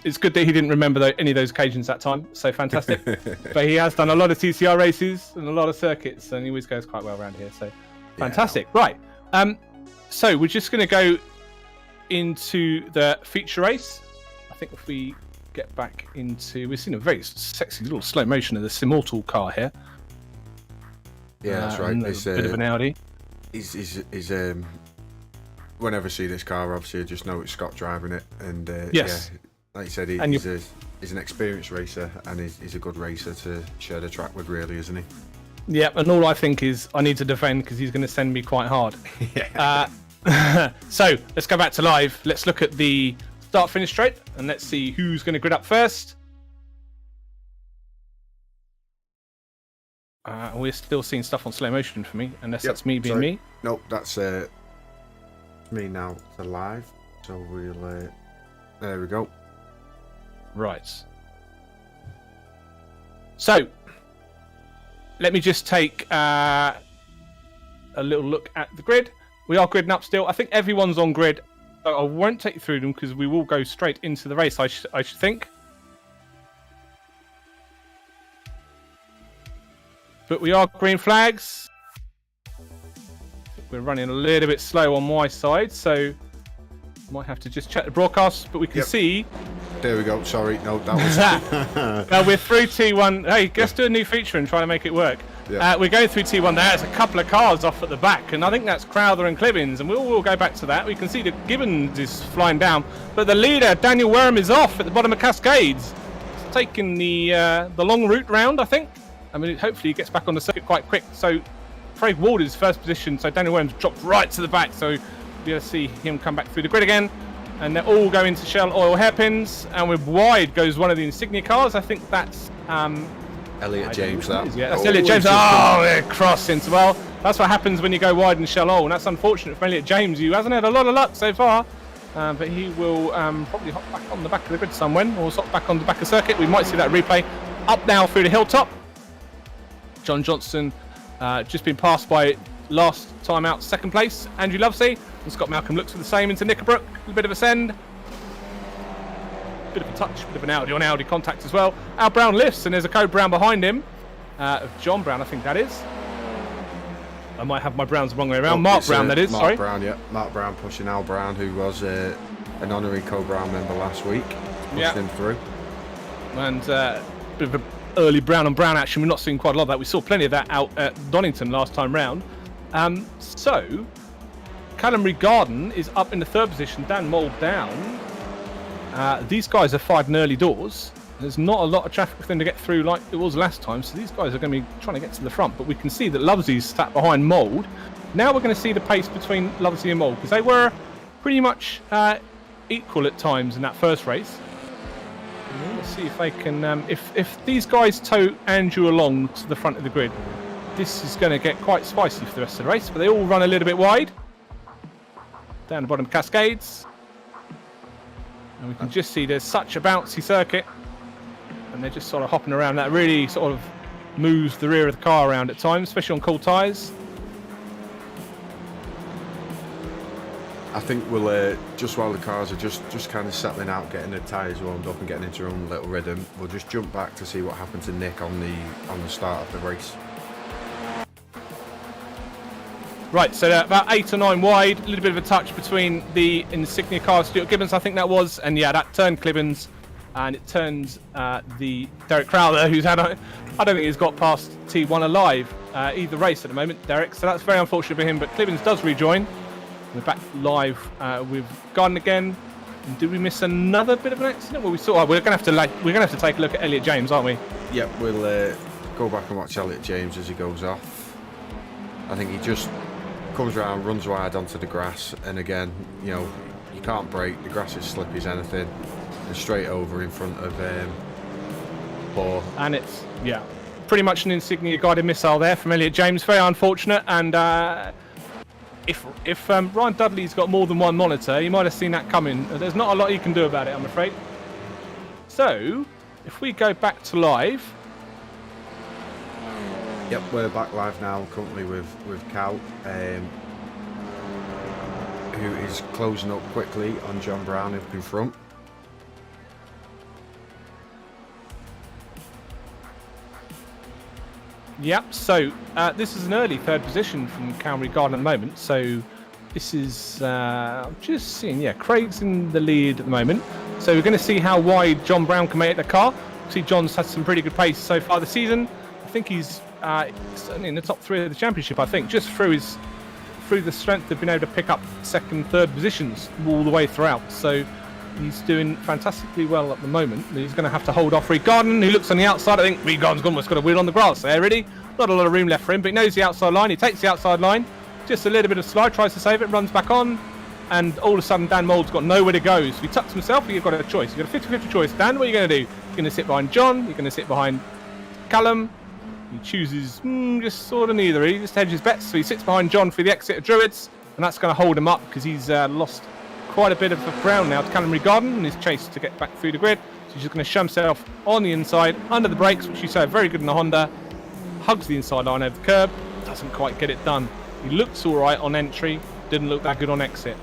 it's good that he didn't remember any of those occasions that time. So fantastic. But he has done a lot of TCR races and a lot of circuits, and he always goes quite well around here. So fantastic. Yeah. Right. So we're just going to go into the feature race. I think if we get back into, we've seen a very sexy little slow motion of the Immortal car here. Yeah, that's right. It's a bit of an Audi. He's whenever I see this car, obviously I just know it's Scott driving it, and Yes. yeah, like you said, he's an experienced racer, and he's a good racer to share the track with, really, isn't he? Yeah, and all I think is I need to defend because he's going to send me quite hard. Yeah. So let's go back to live. Let's look at the start-finish straight, and let's see who's going to grid up first. We're still seeing stuff on slow motion for me, unless that's me being me. Nope, that's me now to live. So we'll there we go. Right. So let me just take a little look at the grid. We are gridding up still. I think everyone's on grid. So I won't take you through them because we will go straight into the race, I should think. But we are green flags. We're running a little bit slow on my side, so might have to just check the broadcast. But we can see. There we go. Sorry, no, that was. We're through T1. Hey, let's do a new feature and try to make it work. Yeah. We're going through T1 there. There's a couple of cars off at the back, and I think that's Crowther and Clibbins, and we'll go back to that. We can see that Gibbons is flying down, but the leader, Daniel Worm, is off at the bottom of Cascades. He's taking the long route round, I think. I mean, hopefully he gets back on the circuit quite quick. So Craig Ward is first position, so Daniel Worm's dropped right to the back, so you'll be able to see him come back through the grid again. And they're all going to Shell Oil hairpins, and with wide goes one of the Insignia cars. I think that's Elliot James. That's Elliot James. Oh, they're crossing. Well, that's what happens when you go wide in Shell Oil, and that's unfortunate for Elliot James, who hasn't had a lot of luck so far. But he will probably hop back on the back of the grid somewhere, or hop back on the back of the circuit. We might see that replay. Up now through the hilltop. John Johnson just been passed by last time out second place Andrew Lovesey, and Scott Malcolm looks for the same into Knickerbrook. A bit of a send, bit of a touch, bit of an Audi on Audi contact as well. Al Brown lifts, and there's a Code Brown behind him, of John Brown, I think that is. I might have my Browns the wrong way around. Mark Brown, that is. Mark sorry. Brown, yeah. Mark Brown pushing Al Brown, who was an honorary Code Brown member last week. Pushed him through. And bit of a early Brown on Brown action. We're not seeing quite a lot of that. We saw plenty of that out at Donington last time round. So Calamary Garden is up in the third position. Dan Mould down. These guys are fired in early doors. There's not a lot of traffic for them to get through like it was last time, so these guys are going to be trying to get to the front. But we can see that Lovesey's sat behind Mould. Now we're going to see the pace between Lovesey and Mould, because they were pretty much equal at times in that first race. Let's see if they can. If these guys tow Andrew along to the front of the grid, this is going to get quite spicy for the rest of the race. But they all run a little bit wide down the bottom of Cascades, and we can just see there's such a bouncy circuit, and they're just sort of hopping around. That really sort of moves the rear of the car around at times, especially on cold tyres. I think we'll just while the cars are just kind of settling out, getting the tyres warmed up and getting into their own little rhythm, we'll just jump back to see what happened to Nick on the start of the race. Right, so about 8 or 9 wide, a little bit of a touch between the Insignia car, Stuart Gibbons, I think that was, and yeah, that turned Clibbins, and it turns the Derek Crowther, who's had, I don't think he's got past T1 alive either race at the moment, Derek, so that's very unfortunate for him, but Clibbins does rejoin. We're back live with Garden again. And did we miss another bit of an accident? Well, we saw. We're gonna have to take a look at Elliot James, aren't we? Yep, we'll go back and watch Elliot James as he goes off. I think he just comes around, runs wide onto the grass, and again, you know, you can't brake. The grass is slippy as anything, and straight over in front of Paul. And it's pretty much an Insignia guided missile there from Elliot James. Very unfortunate, and. If Ryan Dudley's got more than one monitor, he might have seen that coming. There's not a lot he can do about it, I'm afraid. So, if we go back to live. Yep, we're back live now, currently with Cal, who is closing up quickly on John Brown up in front. Yep, so this is an early third position from Calamary Garden at the moment. So this is, I'm just seeing, Craig's in the lead at the moment. So we're going to see how wide John Brown can make the car. See, John's had some pretty good pace so far this season. I think he's certainly in the top 3 of the championship, I think, just through his through the strength, they've been able to pick up second, third positions all the way throughout. So he's doing fantastically well at the moment. He's going to have to hold off Reed Garden, who looks on the outside. I think Reed Garden's almost got a wheel on the grass there, really. Not a lot of room left for him, but he knows the outside line. He takes the outside line. Just a little bit of slide, tries to save it, runs back on. And all of a sudden, Dan Mould's got nowhere to go. So he tucks himself, you've got a choice. You've got a 50-50 choice. Dan, what are you going to do? You're going to sit behind John. You're going to sit behind Callum. He chooses just sort of neither. He just hedges bets. So he sits behind John for the exit of Druids. And that's going to hold him up because he's lost quite a bit of ground now to Callum Garden and his chase to get back through the grid. So he's just going to show himself on the inside, under the brakes, which you say are very good in the Honda. Hugs the inside line over the curb. Doesn't quite get it done. He looks all right on entry. Didn't look that good on exit.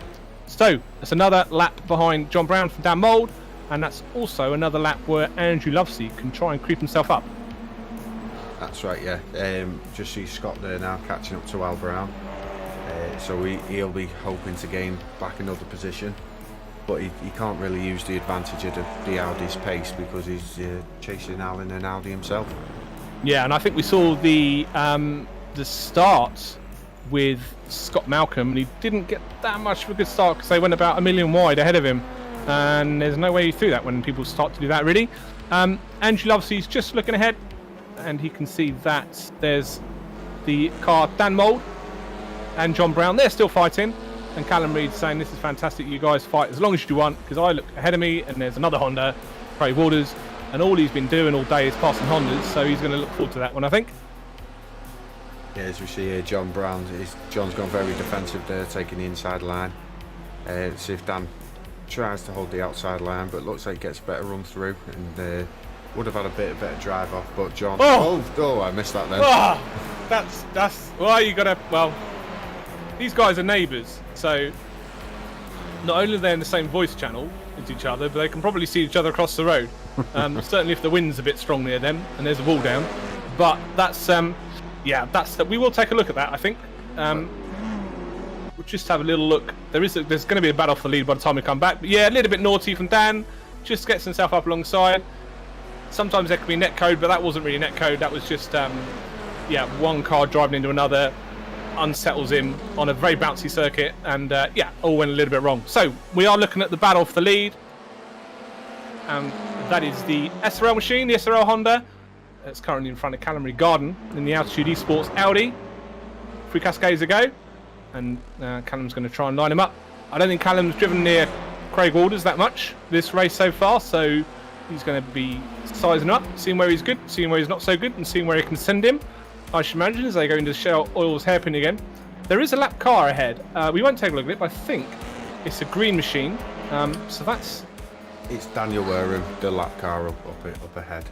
So that's another lap behind John Brown from Dan Mould, and that's also another lap where Andrew Lovesey can try and creep himself up. That's right, yeah. Just see Scott there now catching up to Al Brown. So he'll be hoping to gain back another position, but he can't really use the advantage of the Audi's pace because he's chasing Al in an Audi himself. Yeah, and I think we saw the start with Scott Malcolm, and he didn't get that much of a good start because they went about a million wide ahead of him, and there's no way through that when people start to do that, really. Andrew Lovesey's just looking ahead, and he can see that there's the car Dan Mould and John Brown. They're still fighting, and Callum Reed's saying, this is fantastic, you guys fight as long as you want, because I look ahead of me and there's another Honda, Craig Waters, and all he's been doing all day is passing Hondas, so he's going to look forward to that one, I think. Yeah, as we see here, John Brown, John's gone very defensive there, taking the inside line. See if Dan tries to hold the outside line, but looks like he gets a better run through, and would have had a bit better drive off, but John... Oh, I missed that then. Oh, that's... Well, you got to... Well, these guys are neighbours, so not only are they in the same voice channel as each other, but they can probably see each other across the road. Certainly if the wind's a bit strong near them, and there's a wall down. But that's... Yeah, we will take a look at that, I think. We'll just have a little look. There's going to be a battle for the lead by the time we come back. But yeah, a little bit naughty from Dan. Just gets himself up alongside. Sometimes there could be netcode, but that wasn't really netcode. That was just, one car driving into another, unsettles him on a very bouncy circuit, and all went a little bit wrong. So we are looking at the battle for the lead. That is the SRL machine, the SRL Honda. It's currently in front of Callum Garden in the Altitude Esports Audi. 3 Cascades ago, and Callum's going to try and line him up. I don't think Callum's driven near Craig Waters that much this race so far, so he's going to be sizing up, seeing where he's good, seeing where he's not so good, and seeing where he can send him. I should imagine as they go into Shell Oil's hairpin again. There is a lap car ahead. We won't take a look at it, but I think it's a green machine. So that's... It's Daniel Wareham, the lap car up ahead.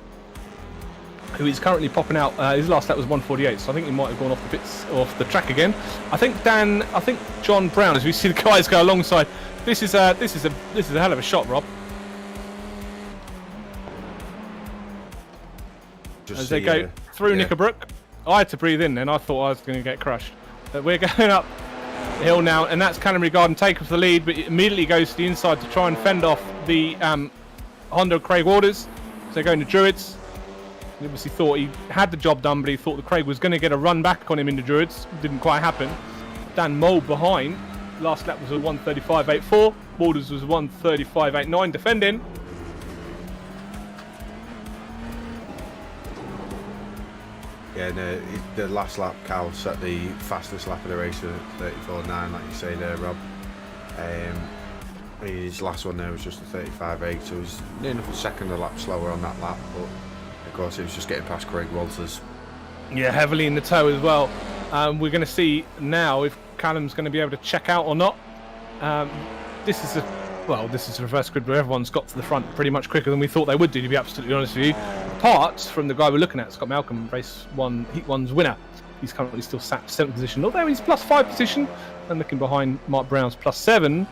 Who is currently popping out. His last lap was 1:48, so I think he might have gone off the track again. I think John Brown, as we see the guys go alongside, this is a hell of a shot, Rob. As they go through Knickerbrook, I had to breathe in, and I thought I was going to get crushed. But we're going up the hill now, and that's Callum Garden taking for the lead, but it immediately goes to the inside to try and fend off the Honda Craig Waters. So they're going to Druids. He obviously thought he had the job done, but he thought that Craig was going to get a run back on him into Druids. Didn't quite happen. Dan Mould behind. Last lap was a 1:35.84. Waters was 1:35.89 defending. Yeah, the last lap, Cal set the fastest lap of the race at 34.9, like you say there, Rob. His last one there was just a 35.8, so he was near enough a second a lap slower on that lap, but of course he was just getting past Craig Walters. Yeah, heavily in the toe as well. We're going to see now if Callum's going to be able to check out or not. This is a reverse grid where everyone's got to the front pretty much quicker than we thought they would do, to be absolutely honest with you. Apart from the guy we're looking at, Scott Malcolm, race 1, Heat 1's winner. He's currently still sat 7th position, although he's +5 position and looking behind Mark Brown's +7.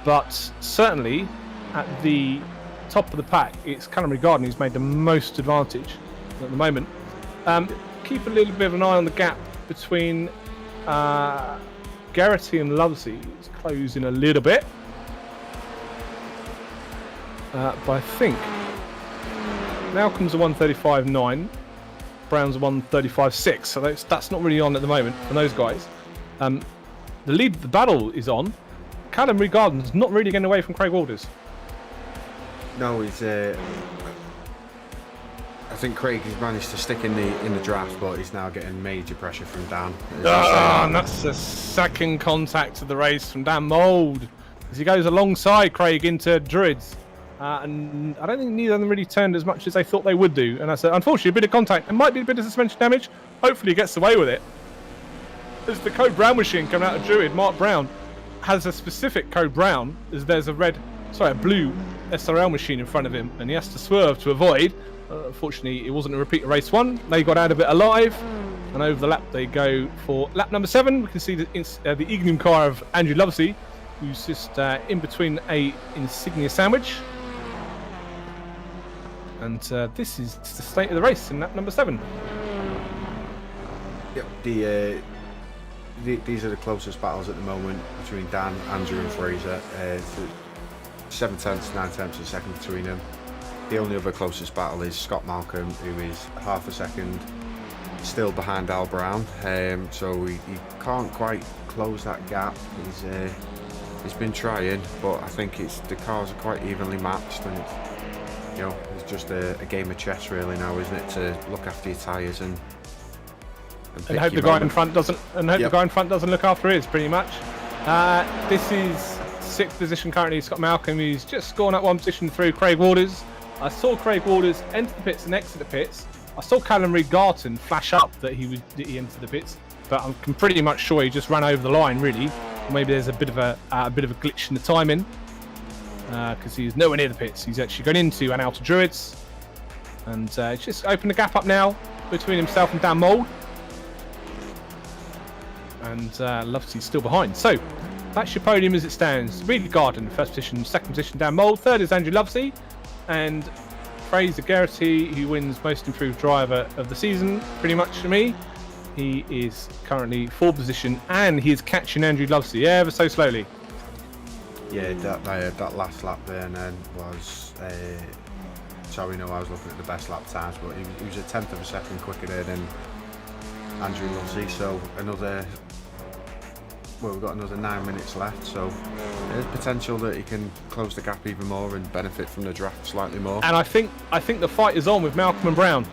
But certainly at the top of the pack, it's Callum Garden who's made the most advantage at the moment. Keep a little bit of an eye on the gap between Garrity and Lovesey. It's closing a little bit. But I think Malcolm's a 1:35.9, Brown's a 1:35.6, so that's not really on at the moment for those guys. the lead of the battle is on. Callum Regarden's not really getting away from Craig Walters. No, he's. I think Craig has managed to stick in the draft, but he's now getting major pressure from Dan. And that's the second contact of the race from Dan Mould as he goes alongside Craig into Druids. And I don't think neither of them really turned as much as they thought they would do. And that's unfortunately a bit of contact. It might be a bit of suspension damage. Hopefully he gets away with it. There's the Code Brown machine coming out of Druid. Mark Brown has a specific Code Brown as there's a blue SRL machine in front of him, and he has to swerve to avoid. Unfortunately, it wasn't a repeat of race 1. They got out of it alive, and over the lap they go for lap number 7. We can see the Ignum car of Andrew Lovesey, who's just in between a Insignia sandwich. And this is the state of the race in lap number 7. Yep. These are the closest battles at the moment between Dan, Andrew, and Fraser. 7 tenths, 9 tenths a second between them. The only other closest battle is Scott Malcolm, who is half a second still behind Al Brown. So he can't quite close that gap. He's been trying, but I think the cars are quite evenly matched, and it's just a game of chess really now, isn't it? To look after your tyres and hope the guy in front doesn't. And hope the guy in front doesn't look after his. Pretty much. This is 6th position currently. Scott Malcolm. He's just gone up 1 position through Craig Waters. I saw Craig Waters enter the pits and exit the pits. I saw Callum Regarden flash up that he entered the pits, but I'm pretty much sure he just ran over the line. Really, or maybe there's a bit of a glitch in the timing because he's nowhere near the pits. He's actually gone into and out of Druids, and it's just opened the gap up now between himself and Dan Mould. And Lovesey's still behind. So that's your podium as it stands. Reed Garden, 1st position, 2nd position, Dan Mould. 3rd is Andrew Lovesey. And Fraser Geraghty, who wins Most Improved Driver of the season, pretty much for me. He is currently 4th position, and he is catching Andrew Lovesey ever so slowly. Yeah, that last lap there and then was... sorry, no, I was looking at the best lap times, but he was a 10th of a second quicker there than Andrew Lovesey, so we've got another 9 minutes left, so there's potential that he can close the gap even more and benefit from the draft slightly more. And I think the fight is on with Malcolm and Brown.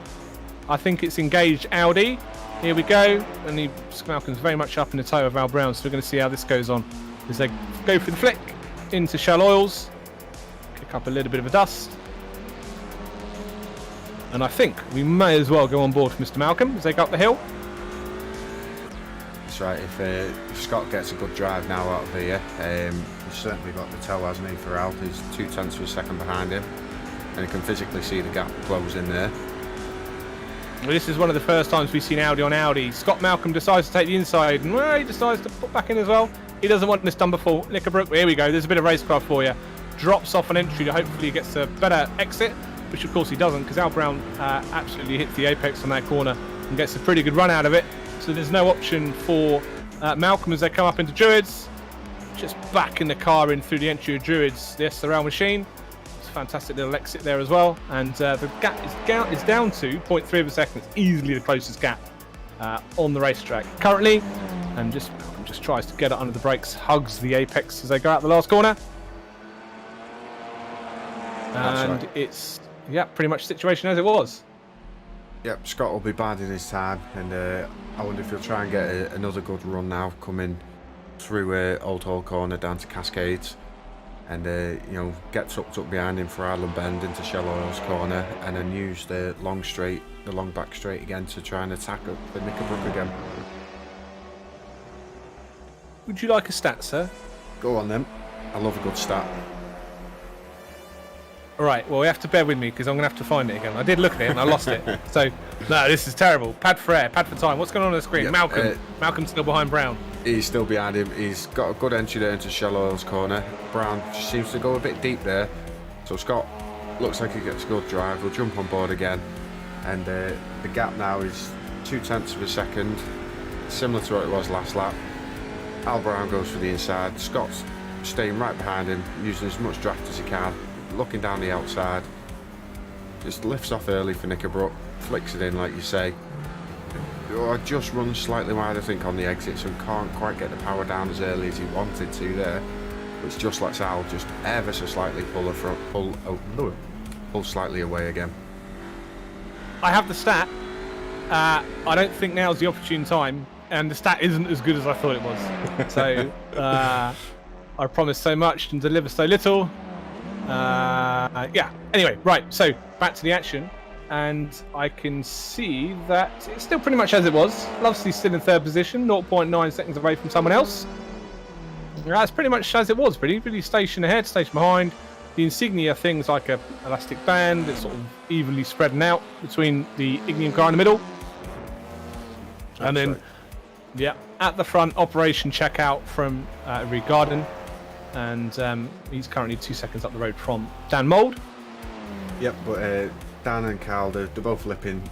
I think it's engaged Audi. Here we go, and Malcolm's very much up in the toe of Al Brown, so we're going to see how this goes on as they go for the flick into Shell Oils, kick up a little bit of a dust. And I think we may as well go on board for Mr. Malcolm as they go up the hill. That's right, if Scott gets a good drive now out of here, he's certainly got the toe, hasn't he, for Al. He's 2 tenths of a second behind him, and he can physically see the gap close in there. Well, this is one of the first times we've seen Audi on Audi. Scott Malcolm decides to take the inside, and he decides to put back in as well. He doesn't want this done before. Nickerbrook, here we go. There's a bit of racecraft for you. Drops off an entry to hopefully gets a better exit, which of course he doesn't, because Al Brown absolutely hits the apex on that corner and gets a pretty good run out of it. So there's no option for Malcolm as they come up into Druids. Just backing the car in through the entry of Druids, the SRL machine. It's a fantastic little exit there as well. And the gap is down to 0.3 of a second. It's easily the closest gap on the racetrack currently. And just tries to get it under the brakes, hugs the apex as they go out the last corner. And right. It's pretty much situation as it was. Yep, Scott will be biding his time, and I wonder if he'll try and get another good run now, coming through Old Hall Corner down to Cascades, and get tucked up behind him for Island Bend into Shell Oils Corner, and then use the long back straight again to try and attack up the Knickerbrook again. Would you like a stat, sir? Go on then. I love a good stat. Alright, well, you have to bear with me because I'm going to have to find it again. I did look at it and I lost it. So, no, this is terrible. Pad for air, pad for time. What's going on the screen? Yep, Malcolm. Malcolm's still behind Brown. He's still behind him. He's got a good entry there into Shell Oils Corner. Brown seems to go a bit deep there. So Scott looks like he gets a good drive. He'll jump on board again. And the gap now is 2 tenths of a second. Similar to what it was last lap. Al Brown goes for the inside. Scott's staying right behind him, using as much draft as he can. Looking down the outside, just lifts off early for Knickerbrook, flicks it in like you say, just runs slightly wide, I think, on the exit, so he can't quite get the power down as early as he wanted to there. Which just lets Al just ever so slightly pull slightly away again. I have the stat. I don't think now's the opportune time, and the stat isn't as good as I thought it was. So I promise so much and deliver so little. Yeah. Anyway, right. So back to the action, and I can see that it's still pretty much as it was. Lovely still in third position, 0.9 seconds away from someone else. That's pretty much as it was. Really station ahead, station behind. The insignia things like a elastic band that's sort of evenly spreading out between the Ignium car in the middle. And then, yeah, at the front, operation checkout from Reed Garden. And he's currently 2 seconds up the road from Dan Mould. Yep, but Dan and Carl, they're both lapping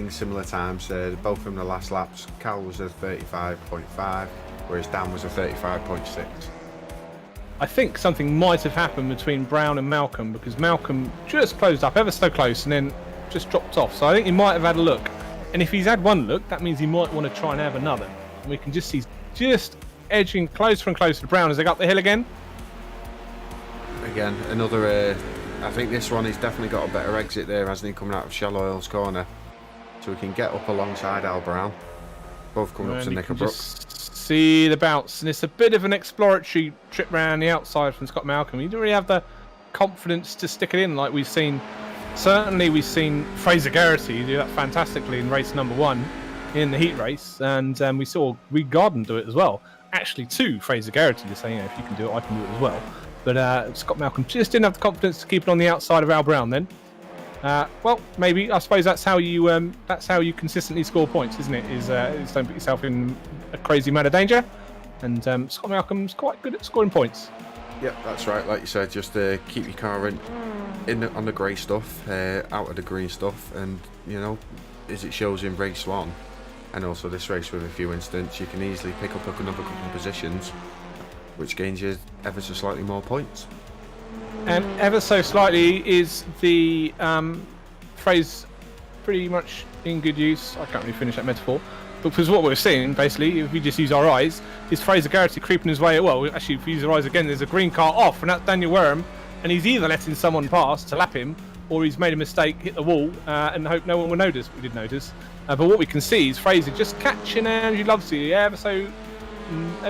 similar times. Both from the last laps. Carl was a 35.5, whereas Dan was a 35.6. I think something might have happened between Brown and Malcolm, because Malcolm just closed up ever so close and then just dropped off. So I think he might have had a look. And if he's had one look, that means he might want to try and have another. And we can just see just edging closer and closer to Brown as they go up the hill again. Again, another... I think this one, he's definitely got a better exit there, hasn't he, coming out of Shallow Hills corner. So we can get up alongside Al Brown. Both coming up to Knickerbrook. See the bounce, and it's a bit of an exploratory trip round the outside from Scott Malcolm. He didn't really have the confidence to stick it in like we've seen. Certainly we've seen Fraser Geraghty do that fantastically in race number 1 in the heat race, and we saw Reed Garden do it as well. Actually, to Fraser Geraghty to say, if you can do it, I can do it as well. But Scott Malcolm just didn't have the confidence to keep it on the outside of Al Brown then. Well, maybe I suppose that's how you consistently score points, isn't it? Is don't put yourself in a crazy amount of danger. And Scott Malcolm's quite good at scoring points. Yep, that's right. Like you said, just keep your car on the grey stuff, out of the green stuff, and as it shows in race 1, and also this race with a few incidents, you can easily pick up another couple of positions, which gains you ever so slightly more points. And ever so slightly is the phrase pretty much in good use. I can't really finish that metaphor. Because what we're seeing, basically, if we just use our eyes, is Fraser Geraghty creeping his way. Well, actually, if we use our eyes again, there's a green car off, and that's Daniel Wareham. And he's either letting someone pass to lap him, or he's made a mistake, hit the wall, and hope no one will notice. We did notice. But what we can see is Fraser just catching Andrew Lovesley ever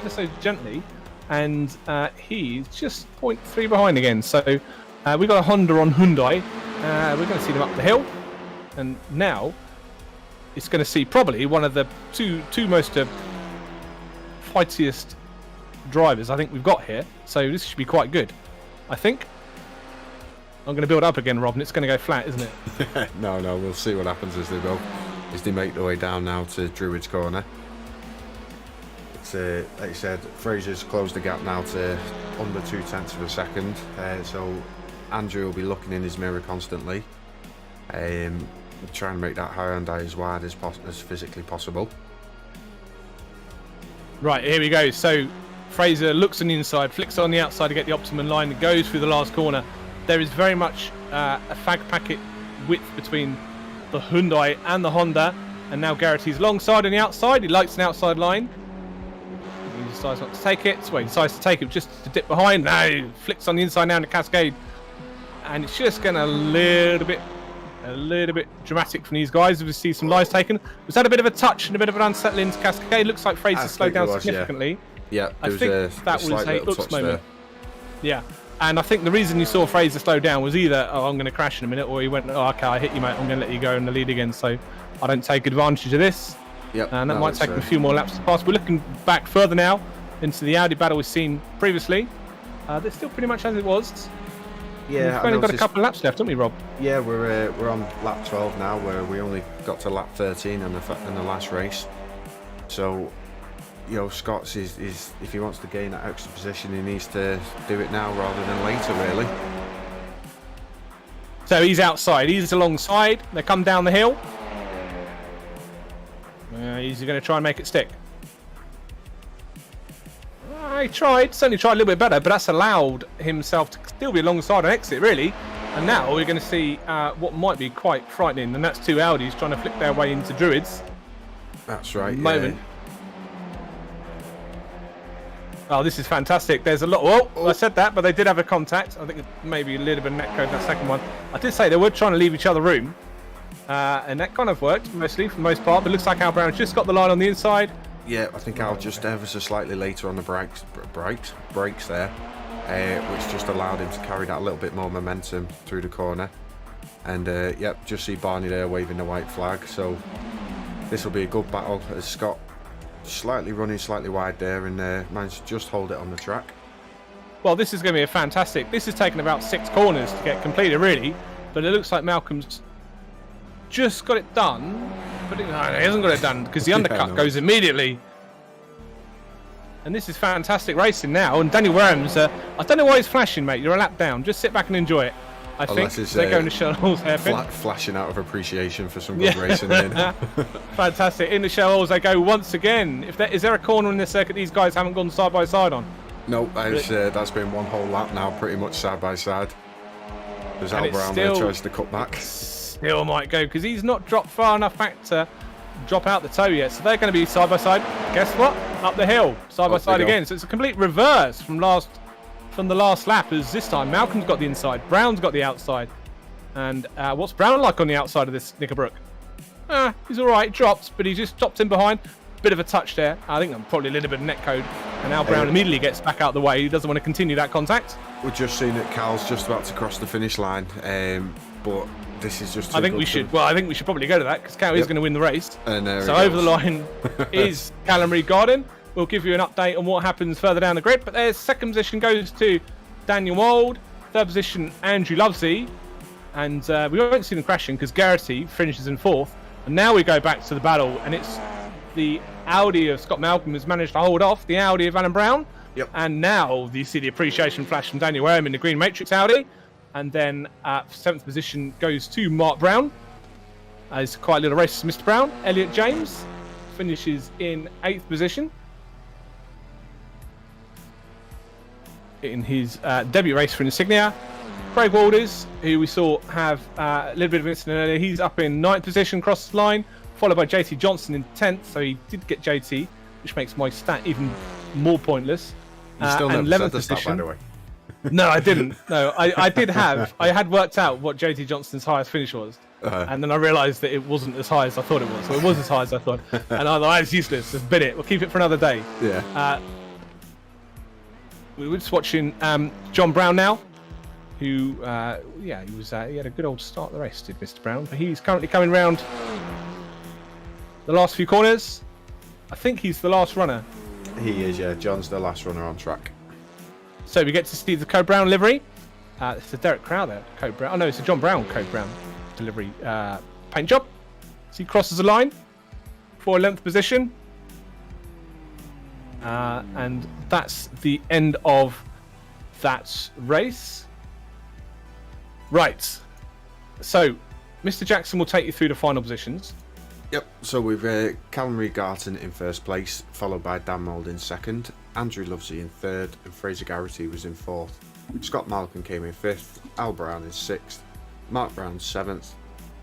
so gently. And he's just 0.3 behind again. So we've got a Honda on Hyundai. We're going to see them up the hill. And now it's going to see probably one of the two most fightiest drivers I think we've got here. So this should be quite good, I think. I'm going to build up again, Rob, and it's going to go flat, isn't it? No, we'll see what happens as they make their way down now to Druid's corner. Like you said, Fraser's closed the gap now to under 0.2 of a second. So Andrew will be looking in his mirror constantly, trying to make that Hyundai as wide as physically possible. Right, here we go. So Fraser looks on the inside, flicks on the outside to get the optimum line, and goes through the last corner. There is very much a fag packet width between the Hyundai and the Honda, and now Geraghty's alongside on the outside. He likes an outside line. He decides not to take it. Well, he decides to take it just to dip behind. Now he flicks on the inside now to Cascade, and it's just going a little bit dramatic from these guys. We see some lies taken. Was that a bit of a touch and a bit of an unsettling to Cascade? Looks like Fraser slowed down significantly. Yeah, I think that was a oops moment. There. Yeah, and I think the reason you saw Fraser slow down was either, I'm going to crash in a minute, or he went, okay, I hit you, mate, I'm going to let you go in the lead again, so I don't take advantage of this. Yep, and that might take him a few more laps to pass. We're looking back further now into the Audi battle we've seen previously. They're still pretty much as it was. Yeah, we've only got a couple of laps left, haven't we, Rob? Yeah, we're on lap 12 now, where we only got to lap 13 in the last race. So, Scott's is if he wants to gain that extra position, he needs to do it now rather than later, really. So he's outside, he's alongside. They come down the hill. He's going to try and make it stick. He certainly tried a little bit better, but that's allowed himself to still be alongside an exit, really. And now we're going to see what might be quite frightening, and that's two Audis trying to flick their way into Druids. That's right. Moment. Oh, this is fantastic. There's a lot. Oh, I said that, but they did have a contact. I think maybe a little bit of netcode that second one. I did say they were trying to leave each other room, and that kind of worked mostly for the most part. But it looks like Al Brown's just got the line on the inside. Yeah, I think Al just ever so slightly later on the brakes there, which just allowed him to carry that a little bit more momentum through the corner. And yep, just see Barney there waving the white flag. So this will be a good battle as Scott running slightly wide there and managed to just hold it on the track. Well, this is going to be a fantastic. This has taken about 6 corners to get completed, really. But it looks like Malcolm's just got it done. But no, he hasn't got it done because the undercut goes immediately. And this is fantastic racing now. And Daniel Warehams, I don't know why he's flashing, mate. You're a lap down. Just sit back and enjoy it. I think they're going to Shellholes hairpin. Flashing out of appreciation for some good racing in. Fantastic. In the Shellholes they go once again. Is there a corner in this circuit these guys haven't gone side by side on? No, that's been one whole lap now, pretty much side by side. There's Al Brown there tries to cut back. Still might go because he's not dropped far enough back to drop out the toe yet. So they're going to be side by side. Guess what? Up the hill, side by side again. So it's a complete reverse from the last lap, as this time Malcolm's got the inside, Brown's got the outside. And what's Brown like on the outside of this Knickerbrook? He's alright, drops, but he just dropped in behind. Bit of a touch there. I think probably a little bit of netcode. And Al Brown immediately gets back out the way. He doesn't want to continue that contact. We're just seeing that Cal's just about to cross the finish line, but this is just. I think we should probably go to that because Cal is going to win the race. And so over the line is Callum Reed-Garden. We'll give you an update on what happens further down the grid. But there's second position goes to Daniel Mould. Third position, Andrew Lovesey. And we won't see them crashing because Garrity finishes in fourth. And now we go back to the battle. And it's the Audi of Scott Malcolm has managed to hold off the Audi of Alan Brown. Yep. And now you see the appreciation flash from Daniel Wareham in the green Matrix Audi. And then 7th position goes to Mark Brown. It's quite a little race, Mr. Brown. Elliot James finishes in 8th position in his debut race for Insignia. Craig Walders, who we saw have a little bit of incident earlier, he's up in 9th position, across the line, followed by JT Johnson in 10th, so he did get JT, which makes my stat even more pointless. You still never said the stat, by the way. No, I didn't. No, I had worked out what JT Johnson's highest finish was. And then I realised that it wasn't as high as I thought it was. So it was as high as I thought. And I thought, it's useless. Just bin it. We'll keep it for another day. Yeah. We were just watching John Brown now, who, he had a good old start of the race, did Mr. Brown. But he's currently coming round the last few corners. I think he's the last runner. He is, yeah. John's the last runner on track. So we get to see the Code Brown livery. It's a Derek Crowther Code Brown. Oh no, it's a John Brown Code Brown delivery paint job. So he crosses the line for 11th position. And that's the end of that race. Right. So Mr. Jackson will take you through the final positions. Yep, so we've Callum Reed-Garton in first place, followed by Dan Mould in second, Andrew Lovesey in third, and Fraser Garrity was in fourth. Scott Malcolm came in fifth, Al Brown in sixth, Mark Brown seventh,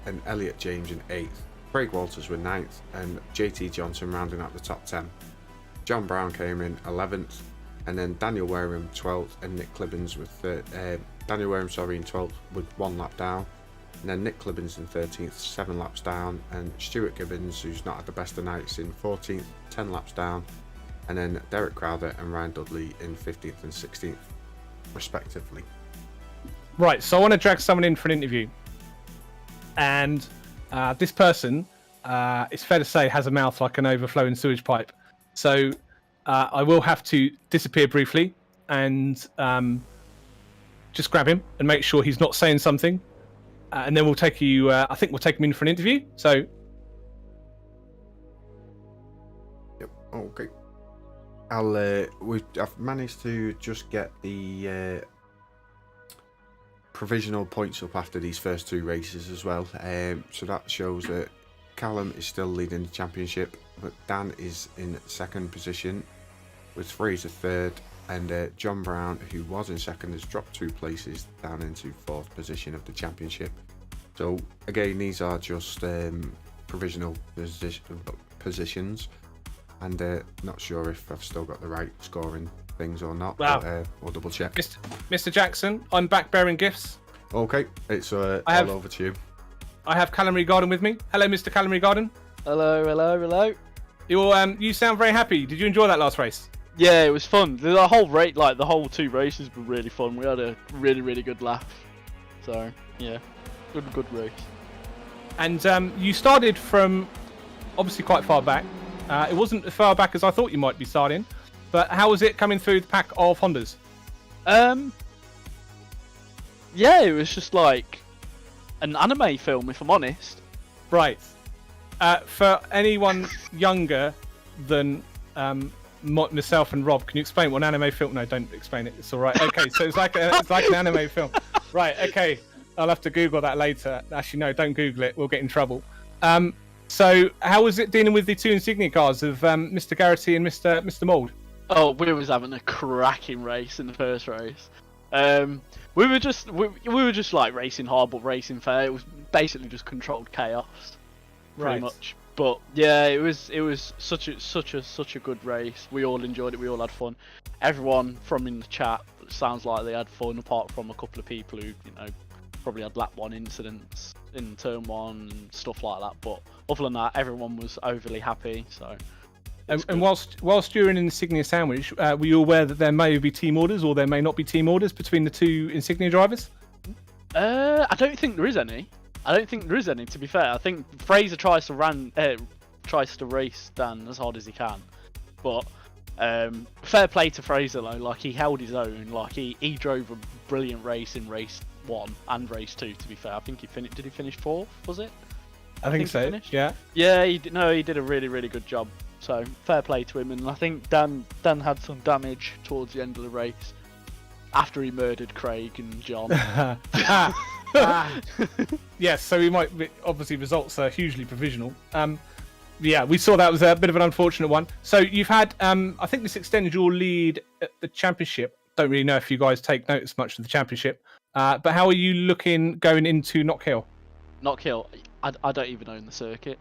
and Elliot James in eighth. Craig Walters were ninth, and JT Johnson rounding out the top 10. John Brown came in 11th, and then Daniel Wareham 12th, and Nick Clibbins with Daniel Wareham in 12th with 1 lap down. And then Nick Clibbins in 13th, 7 laps down, and Stuart Gibbons, who's not had the best of nights, in 14th, 10 laps down, and then Derek Crowther and Ryan Dudley in 15th and 16th, respectively. Right, so I want to drag someone in for an interview, and this person, it's fair to say, has a mouth like an overflowing sewage pipe. So I will have to disappear briefly and just grab him and make sure he's not saying something. And then we'll take you, I think we'll take him in for an interview. So. Yep, okay. I've managed to just get the provisional points up after these first 2 races as well. So that shows that Callum is still leading the championship, but Dan is in second position with Fraser third, And John Brown, who was in second, has dropped 2 places down into 4th position of the championship. So again, these are just provisional positions, and not sure if I've still got the right scoring things or not. Wow. But, we'll double check. Mr. Jackson, I'm back bearing gifts. Okay, it's all over to you. I have Callum Garden with me. Hello, Mr. Callum Garden. Hello. You sound very happy. Did you enjoy that last race? Yeah, it was fun. The whole the whole 2 races were really fun. We had a really good laugh. So yeah, good race. And you started from obviously quite far back. It wasn't as far back as I thought you might be starting. But how was it coming through the pack of Hondas? Yeah, it was just like an anime film, if I'm honest. Right. For anyone younger than myself and Rob, can you explain what an anime film? No, don't explain it. It's all right. Okay, so it's like an anime film. Right. Okay, I'll have to Google that later. Actually, no, don't Google it. We'll get in trouble. So how was it dealing with the 2 Insignia cars of Mr. Garrity and Mr. Mould? Oh, we was having a cracking race in the first race. We were just like racing hard but racing fair. It was basically just controlled chaos, pretty much. But yeah, it was such a good race. We all enjoyed it. We all had fun. Everyone from in the chat sounds like they had fun, apart from a couple of people who probably had lap 1 incidents in turn 1 and stuff like that. But other than that, everyone was overly happy. So. And whilst you're in Insignia Sandwich, were you aware that there may be team orders or there may not be team orders between the 2 Insignia drivers? I don't think there is any. To be fair, I think Fraser tries to race Dan as hard as he can, but fair play to Fraser though. Like, he held his own. Like, he drove a brilliant race in race 1 and race 2. To be fair, I think he finished. Did he finish 4th? Was it? I think so. Yeah. Yeah. He did a really good job. So fair play to him, and I think Dan had some damage towards the end of the race after he murdered Craig and John. Yes, so we might obviously results are hugely provisional. Yeah, we saw that was a bit of an unfortunate one. So you've had, I think this extended your lead at the championship. Don't really know if you guys take notice much of the championship, but how are you looking going into Knock Hill? Knock Hill, I don't even own the circuit.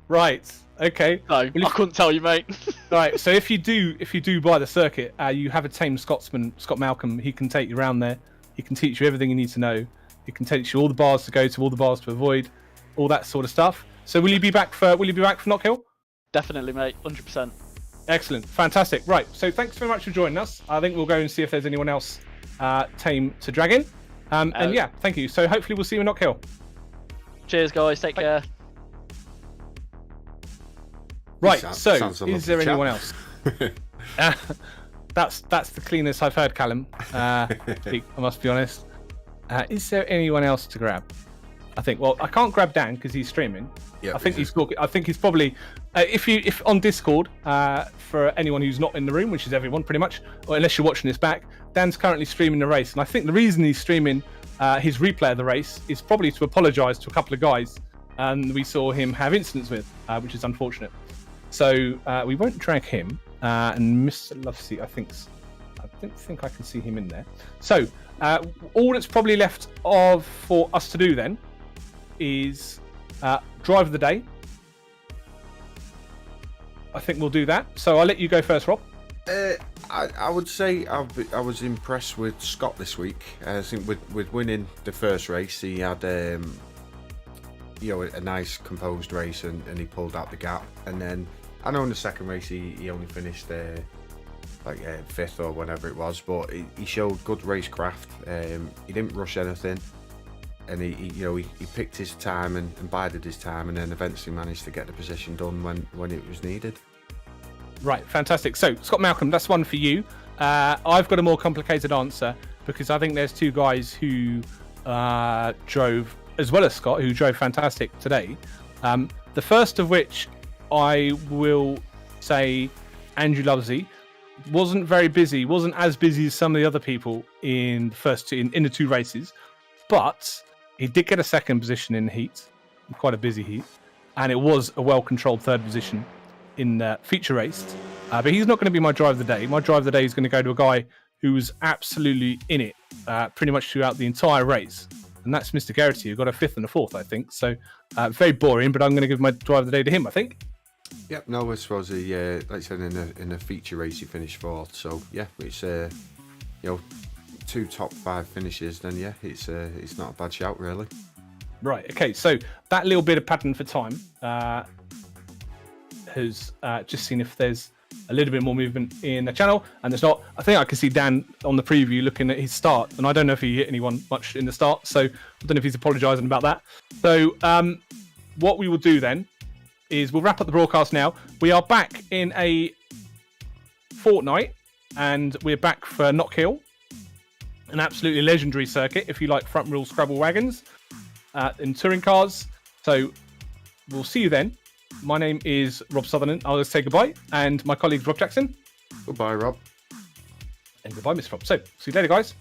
Right. Okay. No, I couldn't tell you, mate. Right. So if you do buy the circuit, you have a tame Scotsman, Scott Malcolm. He can take you around there. He can teach you everything you need to know. He can teach you all the bars to go to, all the bars to avoid, all that sort of stuff. So will you be back for Knock Hill? Definitely, mate. 100%. Excellent. Fantastic. Right. So thanks very much for joining us. I think we'll go and see if there's anyone else tame to drag in. And yeah, thank you. So hopefully we'll see you in Knock Hill. Cheers, guys. Take care. Right, so is there anyone else? That's the cleanest I've heard, Callum. I must be honest. Is there anyone else to grab? I think. Well, I can't grab Dan because he's streaming. Yeah, I think he's probably. If on Discord, for anyone who's not in the room, which is everyone pretty much, or unless you're watching this back, Dan's currently streaming the race, and I think the reason he's streaming his replay of the race is probably to apologise to a couple of guys, and we saw him have incidents with, which is unfortunate. So we won't drag him, and Mr. Loveseat, I don't think I can see him in there. So all that's probably left for us to do then is drive of the day. I think we'll do that. So I'll let you go first, Rob. I would say I was impressed with Scott this week. I think with winning the first race, he had a nice composed race and he pulled out the gap. And then I know in the second race he only finished 5th or whatever it was, but he showed good racecraft. He didn't rush anything, and he picked his time and bided his time, and then eventually managed to get the position done when it was needed. Right, fantastic. So Scott Malcolm, that's one for you. I've got a more complicated answer because I think there's 2 guys who drove, as well as Scott, who drove fantastic today. The first of which I will say Andrew Loveseat wasn't very busy, wasn't as busy as some of the other people in the first in the 2 races, but he did get a second position in the heat, quite a busy heat, and it was a well-controlled 3rd position in the feature race. But he's not going to be my drive of the day. My drive of the day is going to go to a guy who was absolutely in it pretty much throughout the entire race. And that's Mr. Garrity, who got a 5th and a 4th, I think. So very boring, but I'm going to give my drive of the day to him, I think. Yep, no, I suppose he, like I said, in a feature race he finished 4th. So yeah, it's 2 top 5 finishes. Then yeah, it's not a bad shout really. Right. Okay. So that little bit of pattern for time has just seen if there's a little bit more movement in the channel, and there's not. I think I can see Dan on the preview looking at his start, and I don't know if he hit anyone much in the start, so I don't know if he's apologising about that. So what we will do then is we'll wrap up the broadcast now. We are back in a fortnight, and we're back for Knock Hill, an absolutely legendary circuit if you like front wheel Scrabble wagons in touring cars. So we'll see you then. My name is Rob Sutherland. I'll just say goodbye. And my colleague Rob Jackson. Goodbye, Rob. And goodbye, Miss Rob. So, see you later, guys.